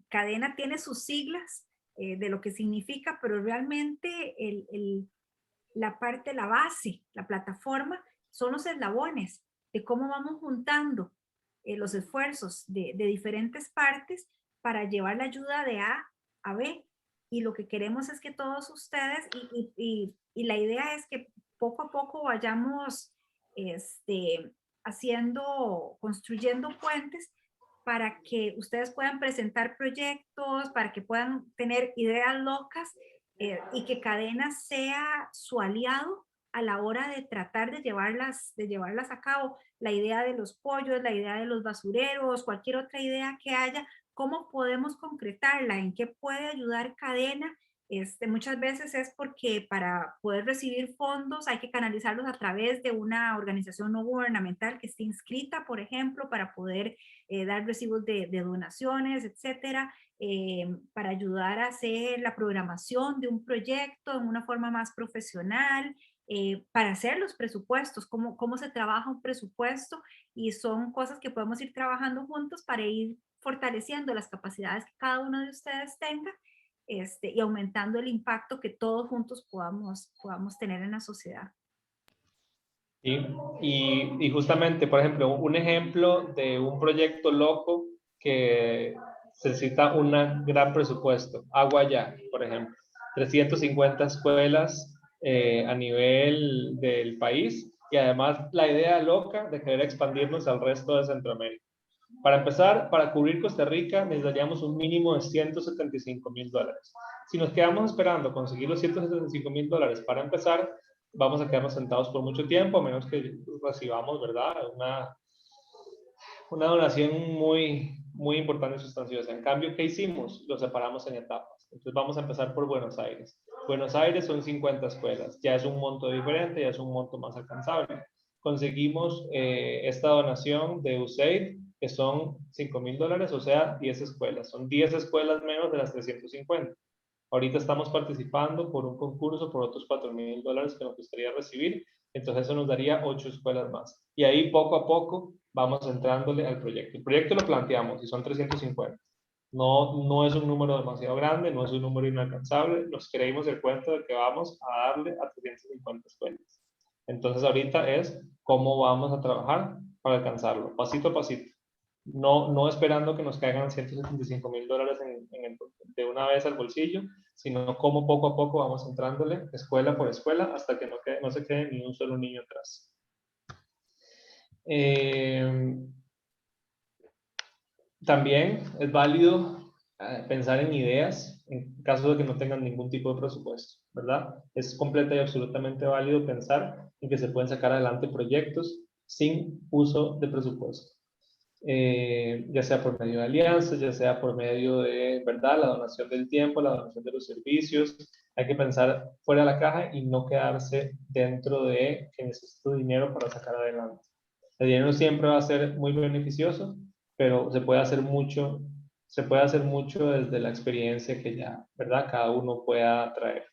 Speaker 1: Cadena tiene sus siglas de lo que significa, pero realmente la parte, la base, la plataforma, son los eslabones de cómo vamos juntando los esfuerzos de diferentes partes para llevar la ayuda de A a B. Y lo que queremos es que todos ustedes, y la idea es que poco a poco vayamos construyendo puentes para que ustedes puedan presentar proyectos, para que puedan tener ideas locas y que Cadena sea su aliado a la hora de tratar de llevarlas a cabo. La idea de los pollos, la idea de los basureros, cualquier otra idea que haya, ¿cómo podemos concretarla? ¿En qué puede ayudar Cadena? Muchas veces es porque para poder recibir fondos hay que canalizarlos a través de una organización no gubernamental que esté inscrita, por ejemplo, para poder dar recibos de donaciones, etcétera, para ayudar a hacer la programación de un proyecto en una forma más profesional, para hacer los presupuestos, cómo se trabaja un presupuesto, y son cosas que podemos ir trabajando juntos para ir fortaleciendo las capacidades que cada uno de ustedes tenga, y aumentando el impacto que todos juntos podamos tener en la sociedad.
Speaker 2: Y justamente, por ejemplo, un ejemplo de un proyecto loco que necesita un gran presupuesto, Agua Ya, por ejemplo, 350 escuelas a nivel del país, y además la idea loca de querer expandirnos al resto de Centroamérica. Para empezar, para cubrir Costa Rica necesitaríamos un mínimo de $175,000. Si nos quedamos esperando conseguir los $175,000 para empezar, vamos a quedarnos sentados por mucho tiempo, a menos que recibamos, ¿verdad?, una donación muy, muy importante y sustanciosa. En cambio, ¿qué hicimos? Lo separamos en etapas. Entonces vamos a empezar por Buenos Aires. Buenos Aires son 50 escuelas. Ya es un monto diferente, ya es un monto más alcanzable. Conseguimos esta donación de USAID, que son $5,000, o sea, 10 escuelas. Son 10 escuelas menos de las 350. Ahorita estamos participando por un concurso por otros $4,000 que nos gustaría recibir. Entonces eso nos daría 8 escuelas más. Y ahí poco a poco vamos entrándole al proyecto. El proyecto lo planteamos y son 350. No es un número demasiado grande, no es un número inalcanzable. Nos creímos el cuento de que vamos a darle a 350 escuelas. Entonces ahorita es cómo vamos a trabajar para alcanzarlo, pasito a pasito. No esperando que nos caigan $175,000 de una vez al bolsillo, sino cómo poco a poco vamos entrándole escuela por escuela hasta que no se quede ni un solo niño atrás. También es válido pensar en ideas en caso de que no tengan ningún tipo de presupuesto, ¿verdad? Es completa y absolutamente válido pensar en que se pueden sacar adelante proyectos sin uso de presupuesto. Ya sea por medio de alianzas, ya sea por medio de, ¿verdad?, la donación del tiempo, la donación de los servicios. Hay que pensar fuera de la caja y no quedarse dentro de que necesito dinero para sacar adelante. El dinero siempre va a ser muy beneficioso, pero se puede hacer mucho desde la experiencia que ya, ¿verdad?, cada uno pueda traer.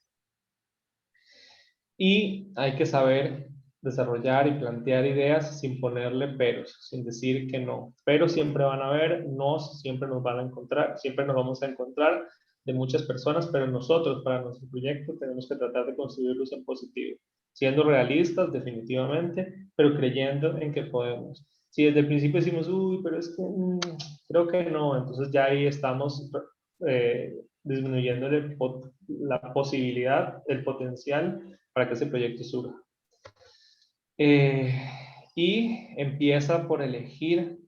Speaker 2: Y hay que saber desarrollar y plantear ideas sin ponerle peros, sin decir que no. Pero siempre van a haber, no siempre nos van a encontrar, siempre nos vamos a encontrar de muchas personas, pero nosotros para nuestro proyecto tenemos que tratar de construirlos en positivo, siendo realistas definitivamente, pero creyendo en que podemos. Si desde el principio decimos, uy, pero es que creo que no, entonces ya ahí estamos disminuyendo la posibilidad, el potencial para que ese proyecto surja. Y empieza por elegir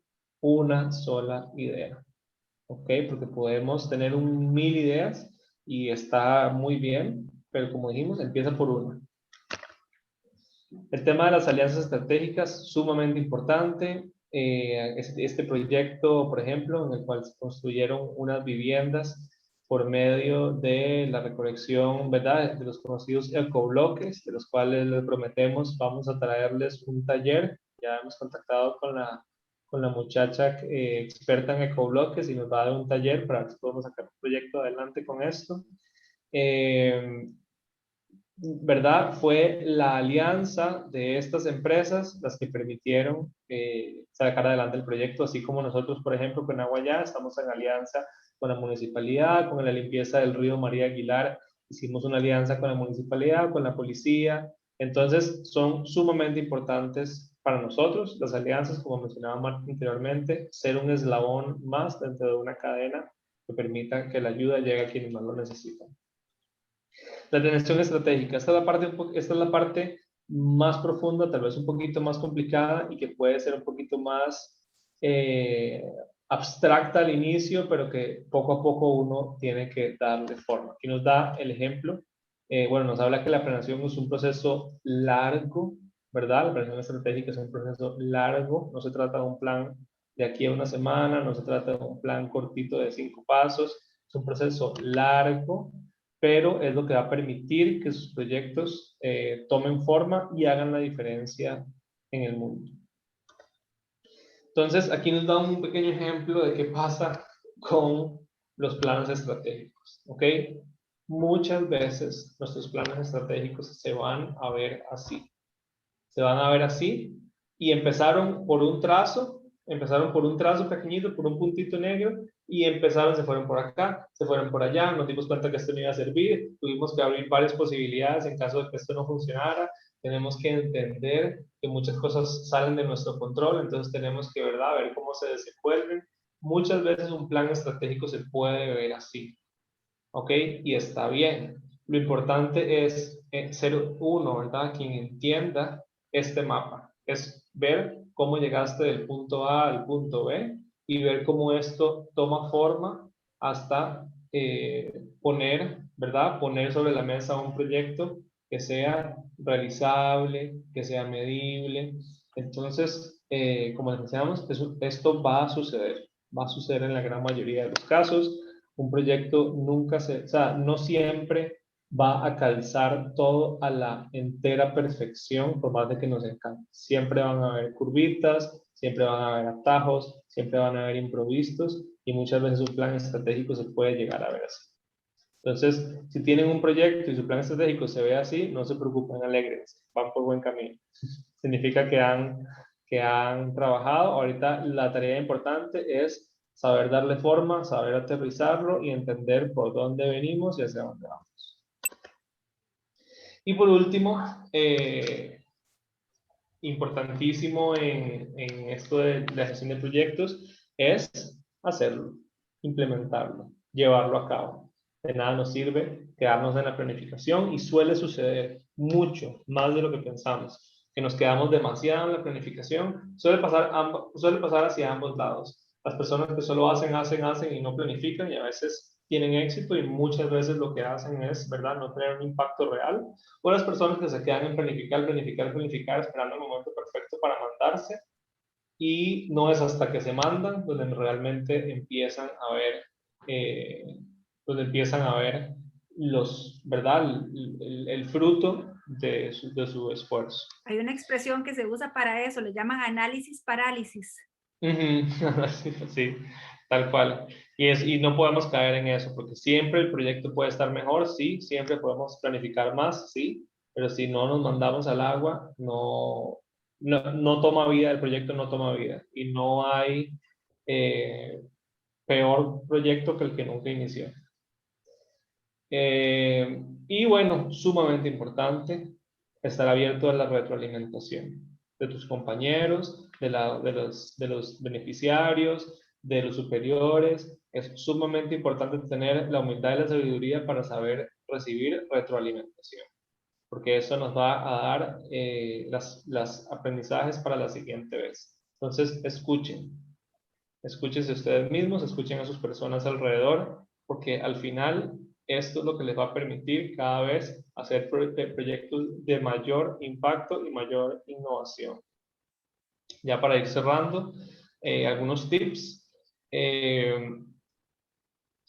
Speaker 2: una sola idea, ¿ok? Porque podemos tener 1,000 ideas y está muy bien, pero como dijimos, empieza por una. El tema de las alianzas estratégicas, sumamente importante. Este proyecto, por ejemplo, en el cual se construyeron unas viviendas por medio de la recolección, ¿verdad?, de los conocidos ecobloques, de los cuales les prometemos vamos a traerles un taller. Ya hemos contactado con la muchacha experta en ecobloques y nos va a dar un taller para que podamos sacar un proyecto adelante con esto. ¿Verdad? Fue la alianza de estas empresas las que permitieron sacar adelante el proyecto, así como nosotros, por ejemplo, con Agua Ya estamos en alianza con la municipalidad, con la limpieza del río María Aguilar, hicimos una alianza con la municipalidad, con la policía. Entonces son sumamente importantes para nosotros las alianzas, como mencionaba Marta anteriormente, ser un eslabón más dentro de una cadena que permita que la ayuda llegue a quienes más lo necesitan. La planeación estratégica, esta es la parte más profunda, tal vez un poquito más complicada y que puede ser un poquito más abstracta al inicio, pero que poco a poco uno tiene que darle forma. Aquí nos da el ejemplo. Bueno, nos habla que la planeación es un proceso largo, ¿verdad? La planeación estratégica es un proceso largo, no se trata de un plan de aquí a una semana, no se trata de un plan cortito de 5 pasos, es un proceso largo, pero es lo que va a permitir que sus proyectos tomen forma y hagan la diferencia en el mundo. Entonces, aquí nos da un pequeño ejemplo de qué pasa con los planes estratégicos, ¿ok? Muchas veces nuestros planes estratégicos se van a ver así. Se van a ver así y empezaron por un trazo pequeñito, por un puntito negro y se fueron por acá, se fueron por allá, nos dimos cuenta que esto no iba a servir, tuvimos que abrir varias posibilidades en caso de que esto no funcionara. Tenemos que entender que muchas cosas salen de nuestro control, entonces tenemos que, ¿verdad?, ver cómo se desenvuelven. Muchas veces un plan estratégico se puede ver así, ¿ok? Y está bien. Lo importante es ser uno, ¿verdad?, quien entienda este mapa. Es ver cómo llegaste del punto A al punto B y ver cómo esto toma forma hasta poner, ¿verdad?, poner sobre la mesa un proyecto que sea realizable, que sea medible. Entonces, como decíamos, esto va a suceder en la gran mayoría de los casos. Un proyecto nunca o sea, no siempre va a calzar todo a la entera perfección, por más de que nos encante. Siempre van a haber curvitas, siempre van a haber atajos, siempre van a haber imprevistos y muchas veces un plan estratégico se puede llegar a ver así. Entonces, si tienen un proyecto y su plan estratégico se ve así, no se preocupen, alegres, van por buen camino. Significa que han trabajado. Ahorita la tarea importante es saber darle forma, saber aterrizarlo y entender por dónde venimos y hacia dónde vamos. Y por último, importantísimo en esto de la gestión de proyectos es hacerlo, implementarlo, llevarlo a cabo. De nada nos sirve quedarnos en la planificación y suele suceder mucho más de lo que pensamos, que nos quedamos demasiado en la planificación. Suele pasar hacia ambos lados. Las personas que solo hacen y no planifican y a veces tienen éxito y muchas veces lo que hacen es, ¿verdad?, no tener un impacto real. O las personas que se quedan en planificar, esperando el momento perfecto para mandarse y no es hasta que se mandan donde realmente empiezan a ver ¿verdad?, el fruto de su esfuerzo.
Speaker 1: Hay una expresión que se usa para eso, le llaman análisis parálisis.
Speaker 2: Sí, tal cual. Y no podemos caer en eso, porque siempre el proyecto puede estar mejor, sí, siempre podemos planificar más, sí, pero si no nos mandamos al agua, no toma vida, el proyecto no toma vida. Y no hay peor proyecto que el que nunca inició. Y bueno, sumamente importante, estar abierto a la retroalimentación de tus compañeros, de los beneficiarios, de los superiores. Es sumamente importante tener la humildad y la sabiduría para saber recibir retroalimentación, porque eso nos va a dar las aprendizajes para la siguiente vez. Entonces, escúchense ustedes mismos, escuchen a sus personas alrededor, porque al final esto es lo que les va a permitir cada vez hacer proyectos de mayor impacto y mayor innovación. Ya para ir cerrando, algunos tips.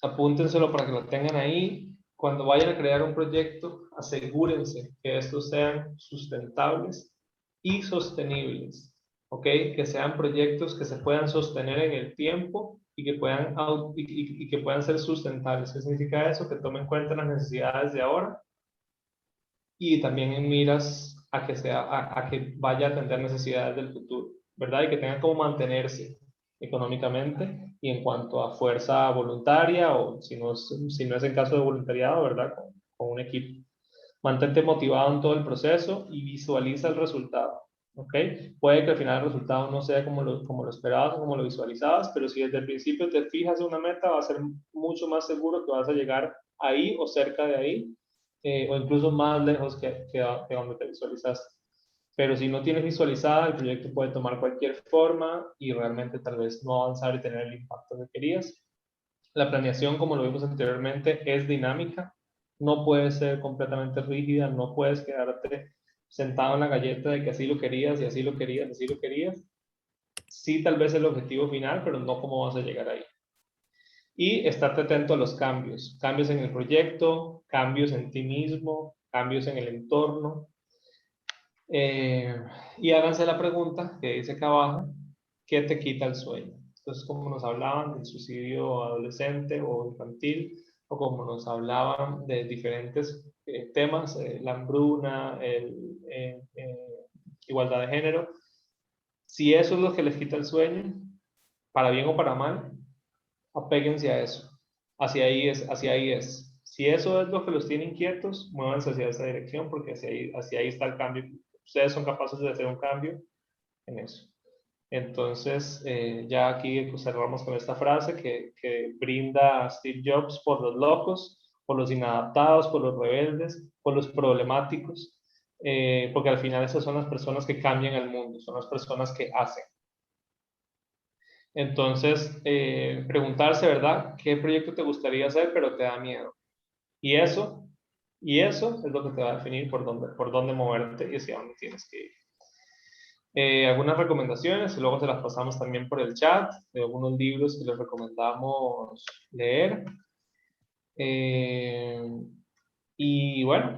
Speaker 2: Apúntenselo para que lo tengan ahí. Cuando vayan a crear un proyecto, asegúrense que estos sean sustentables y sostenibles. ¿Ok? Que sean proyectos que se puedan sostener en el tiempo y que puedan ser sustentables. ¿Qué significa eso? Que tomen en cuenta las necesidades de ahora y también en miras a que vaya a atender necesidades del futuro, ¿verdad? Y que tengan cómo mantenerse económicamente y en cuanto a fuerza voluntaria o si no es el caso de voluntariado, ¿verdad? Con un equipo. Mantente motivado en todo el proceso y visualiza el resultado. ¿Ok? Puede que al final el resultado no sea como lo esperabas o como lo visualizabas, pero si desde el principio te fijas en una meta, va a ser mucho más seguro que vas a llegar ahí o cerca de ahí, o incluso más lejos que donde te visualizaste. pero si no tienes visualizada, el proyecto puede tomar cualquier forma y realmente tal vez no avanzar y tener el impacto que querías. La planeación, como lo vimos anteriormente, es dinámica, no puede ser completamente rígida, no puedes quedarte sentado en la galleta de que así lo querías y así lo querías, así lo querías. Sí, tal vez el objetivo final, pero no cómo vas a llegar ahí. Y estarte atento a los cambios en el proyecto, cambios en ti mismo, cambios en el entorno. Y háganse la pregunta que dice acá abajo, ¿qué te quita el sueño? Entonces, como nos hablaban del suicidio adolescente o infantil, o como nos hablaban de diferentes temas, la hambruna, igualdad de género, si eso es lo que les quita el sueño, para bien o para mal, apéguense a eso. Hacia ahí es. Si eso es lo que los tiene inquietos, muévanse hacia esa dirección, porque hacia ahí está el cambio. Ustedes son capaces de hacer un cambio en eso. Entonces, ya aquí cerramos con esta frase que brinda Steve Jobs por los locos, por los inadaptados, por los rebeldes, por los problemáticos, porque al final esas son las personas que cambian el mundo, son las personas que hacen. Entonces, preguntarse, ¿verdad? ¿Qué proyecto te gustaría hacer, pero te da miedo? Y eso es lo que te va a definir por dónde moverte y hacia dónde tienes que ir. Algunas recomendaciones, y luego se las pasamos también por el chat, de algunos libros que les recomendamos leer. Y bueno,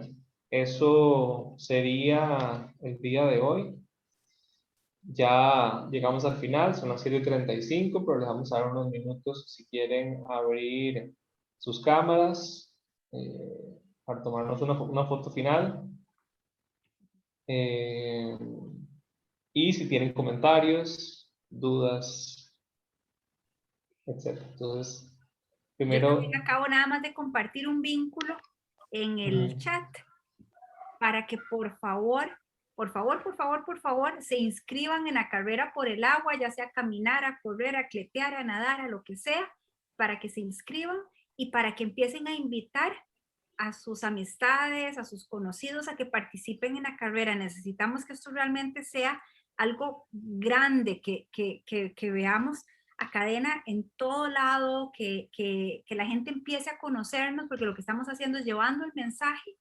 Speaker 2: eso sería el día de hoy. Ya llegamos al final, son las 7:35, pero les vamos a dar unos minutos si quieren abrir sus cámaras para tomarnos una foto final. Y si tienen comentarios, dudas, etc. Entonces, primero...
Speaker 1: Yo también acabo nada más de compartir un vínculo en el chat para que por favor, se inscriban en la carrera por el agua, ya sea a caminar, a correr, a cletear, a nadar, a lo que sea, para que se inscriban y para que empiecen a invitar a sus amistades, a sus conocidos a que participen en la carrera. Necesitamos que esto realmente sea algo grande, que veamos a Cadena en todo lado, que la gente empiece a conocernos, porque lo que estamos haciendo es llevando el mensaje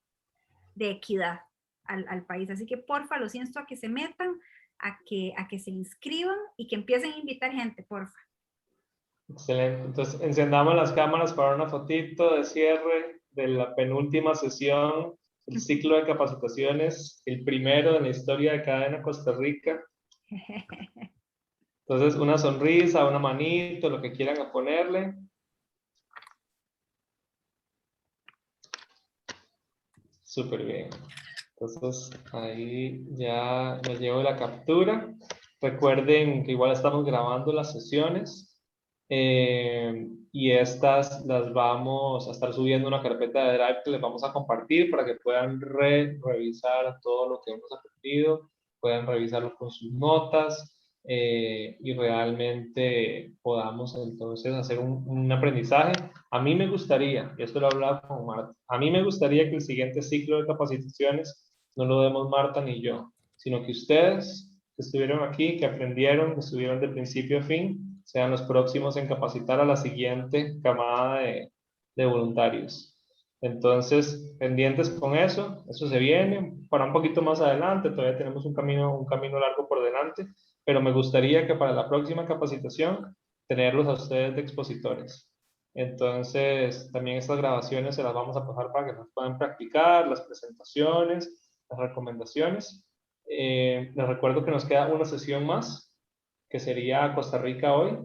Speaker 1: de equidad al país. Así que porfa, los insto a que se metan, a que se inscriban y que empiecen a invitar gente, porfa.
Speaker 2: Excelente. Entonces, encendamos las cámaras para una fotito de cierre de la penúltima sesión del ciclo de capacitaciones, el primero en la historia de Cadena Costa Rica. Entonces, una sonrisa, una manito, lo que quieran ponerle. Súper bien. Entonces, ahí ya me llevo la captura. Recuerden que igual estamos grabando las sesiones. Y estas las vamos a estar subiendo una carpeta de Drive que les vamos a compartir para que puedan revisar todo lo que hemos aprendido, puedan revisarlo con sus notas y realmente podamos entonces hacer un aprendizaje. A mí me gustaría, y esto lo hablaba con Marta, a mí me gustaría que el siguiente ciclo de capacitaciones no lo demos Marta ni yo, sino que ustedes que estuvieron aquí, que aprendieron, que estuvieron de principio a fin, sean los próximos en capacitar a la siguiente camada de voluntarios. Entonces, pendientes con eso se viene para un poquito más adelante, todavía tenemos un camino largo por delante, pero me gustaría que para la próxima capacitación tenerlos a ustedes de expositores. Entonces, también estas grabaciones se las vamos a pasar para que nos puedan practicar, las presentaciones, las recomendaciones. Les recuerdo que nos queda una sesión más, que sería Costa Rica hoy,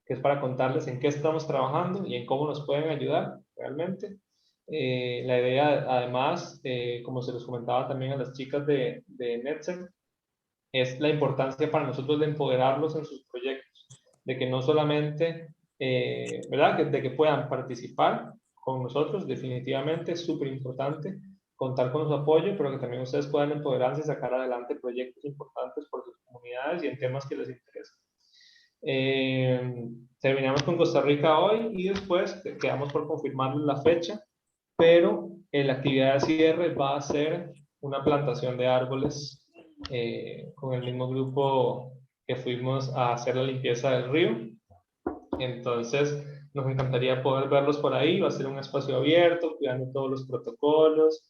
Speaker 2: que es para contarles en qué estamos trabajando y en cómo nos pueden ayudar realmente. La idea, además, como se los comentaba también a las chicas de NetSec, es la importancia para nosotros de empoderarlos en sus proyectos, de que no solamente, ¿verdad? De que puedan participar con nosotros, definitivamente es súper importante contar con su apoyo, pero que también ustedes puedan empoderarse y sacar adelante proyectos importantes por sus comunidades y en temas que les interesan. Terminamos con Costa Rica hoy y después quedamos por confirmarles la fecha, pero la actividad de cierre va a ser una plantación de árboles con el mismo grupo que fuimos a hacer la limpieza del río. Entonces, nos encantaría poder verlos por ahí. Va a ser un espacio abierto, cuidando todos los protocolos.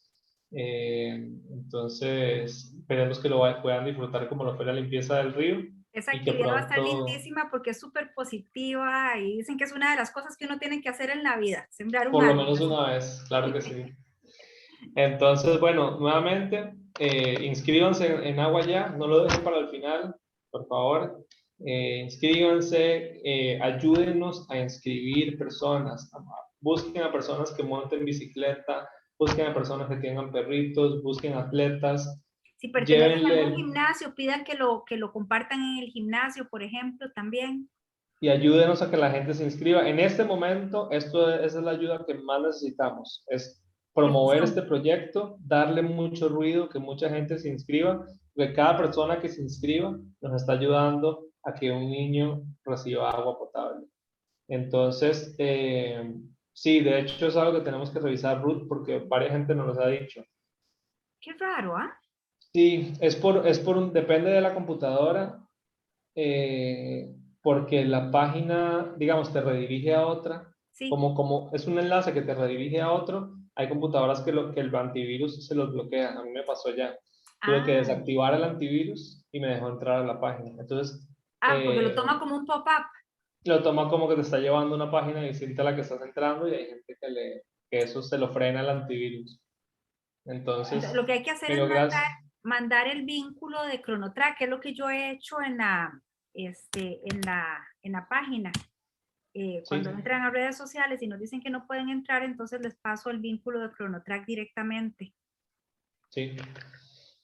Speaker 2: Entonces, esperemos que puedan disfrutar como lo fue la limpieza del río.
Speaker 1: Esa
Speaker 2: y que
Speaker 1: actividad va a estar
Speaker 2: pronto...
Speaker 1: lindísima porque es súper positiva y dicen que es una de las cosas que uno tiene que hacer en la vida, sembrar un
Speaker 2: Por lo
Speaker 1: árbol.
Speaker 2: menos una vez, claro que sí. Entonces, bueno, nuevamente, inscríbanse en Agua Ya, no lo dejen para el final, por favor. Inscríbanse, ayúdenos a inscribir personas. Busquen a personas que monten bicicleta, busquen a personas que tengan perritos, busquen atletas.
Speaker 1: Si pertenecen a algún
Speaker 2: Llévenle
Speaker 1: gimnasio, pidan que lo compartan en el gimnasio, por ejemplo, también.
Speaker 2: y ayúdenos a que la gente se inscriba. En este momento, esa es la ayuda que más necesitamos, es promover este proyecto, darle mucho ruido, que mucha gente se inscriba, porque cada persona que se inscriba nos está ayudando a que un niño reciba agua potable. Entonces, sí, de hecho es algo que tenemos que revisar, Ruth, porque varias gente nos lo ha dicho.
Speaker 1: Qué raro, ¿ah?
Speaker 2: Sí, depende de la computadora, porque la página, digamos, te redirige a otra.
Speaker 1: Sí.
Speaker 2: Como es un enlace que te redirige a otro, hay computadoras que el antivirus se los bloquea. A mí me pasó ya. Tuve que desactivar el antivirus y me dejó entrar a la página. Entonces,
Speaker 1: porque lo toma como un pop-up.
Speaker 2: lo toma como que te está llevando a una página distinta a la que estás entrando y hay gente que eso se lo frena el antivirus. Entonces,
Speaker 1: lo que hay que hacer es mandar el vínculo de Cronotrack, que es lo que yo he hecho en la página. Cuando entran a redes sociales y nos dicen que no pueden entrar, entonces les paso el vínculo de Cronotrack directamente.
Speaker 2: Sí.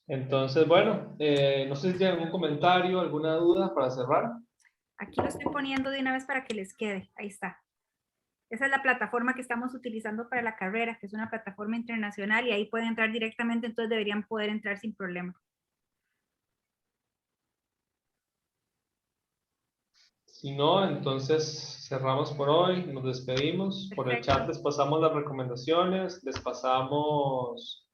Speaker 2: Entonces, bueno, no sé si tienen algún comentario, alguna duda para cerrar.
Speaker 1: Aquí lo estoy poniendo de una vez para que les quede. Ahí está. Esa es la plataforma que estamos utilizando para la carrera, que es una plataforma internacional y ahí pueden entrar directamente, entonces deberían poder entrar sin problema.
Speaker 2: Si no, entonces cerramos por hoy, nos despedimos. Por el chat les pasamos las recomendaciones, les pasamos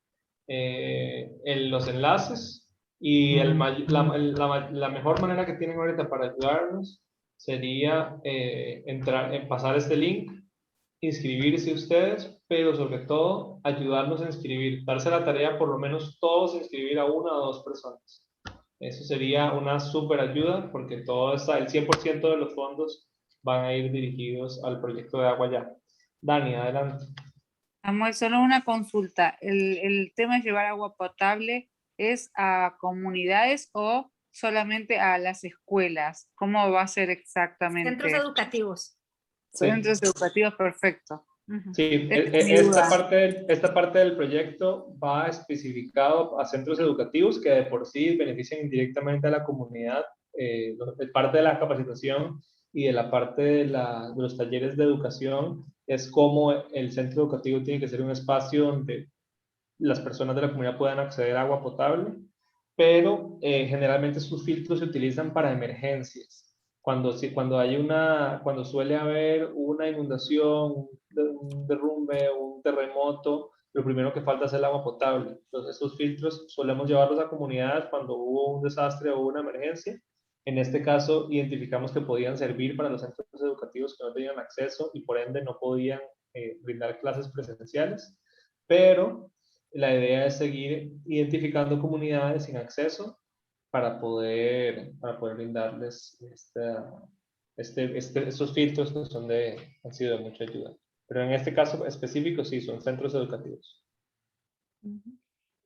Speaker 2: los enlaces y la mejor manera que tienen ahorita para ayudarnos sería pasar este link, inscribirse ustedes, pero sobre todo ayudarnos a inscribir, darse la tarea por lo menos todos inscribir a 1 o 2 personas. Eso sería una súper ayuda porque el 100% de los fondos van a ir dirigidos al proyecto de Agua Ya. Dani, adelante.
Speaker 11: Samuel, solo una consulta. ¿El tema de llevar agua potable es a comunidades o solamente a las escuelas? ¿Cómo va a ser exactamente?
Speaker 1: Centros educativos.
Speaker 11: Centros educativos, perfecto.
Speaker 2: Sí, esta parte del proyecto va especificado a centros educativos que de por sí benefician indirectamente a la comunidad, parte de la capacitación y de la parte de los talleres de educación es cómo el centro educativo tiene que ser un espacio donde las personas de la comunidad puedan acceder a agua potable, pero generalmente sus filtros se utilizan para emergencias. Cuando suele haber una inundación, un derrumbe, un terremoto, lo primero que falta es el agua potable. Entonces, esos filtros solemos llevarlos a comunidades cuando hubo un desastre o una emergencia. En este caso, identificamos que podían servir para los centros educativos que no tenían acceso y por ende no podían brindar clases presenciales, pero la idea es seguir identificando comunidades sin acceso para poder brindarles estos filtros que han sido de mucha ayuda. Pero en este caso específico sí, son centros educativos.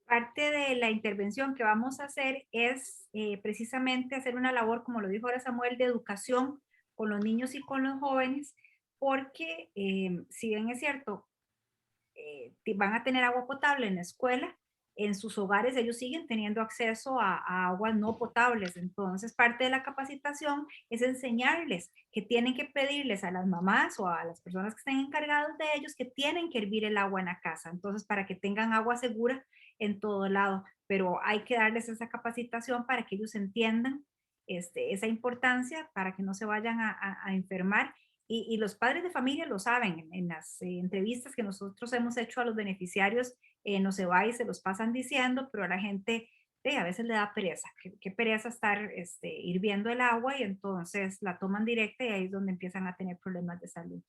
Speaker 1: Parte de la intervención que vamos a hacer es precisamente hacer una labor, como lo dijo ahora Samuel, de educación con los niños y con los jóvenes, porque si bien es cierto, van a tener agua potable en la escuela, en sus hogares ellos siguen teniendo acceso a aguas no potables. Entonces, parte de la capacitación es enseñarles que tienen que pedirles a las mamás o a las personas que estén encargadas de ellos que tienen que hervir el agua en la casa. Entonces, para que tengan agua segura en todo lado. Pero hay que darles esa capacitación para que ellos entiendan esa importancia, para que no se vayan a enfermar. Y los padres de familia lo saben, en las entrevistas que nosotros hemos hecho a los beneficiarios, no se va y se los pasan diciendo, pero la gente a veces le da pereza, qué pereza estar hirviendo el agua y entonces la toman directa y ahí es donde empiezan a tener problemas de salud.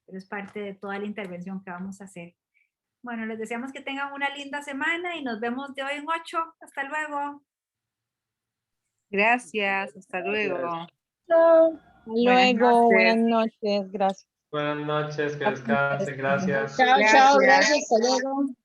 Speaker 1: Pero es parte de toda la intervención que vamos a hacer. Bueno, les deseamos que tengan una linda semana y nos vemos de hoy en 8. Hasta luego.
Speaker 11: Gracias, hasta luego.
Speaker 3: Luego, buenas noches, gracias.
Speaker 2: Buenas noches, que descansen, gracias.
Speaker 3: Chao, chao, gracias, hasta luego.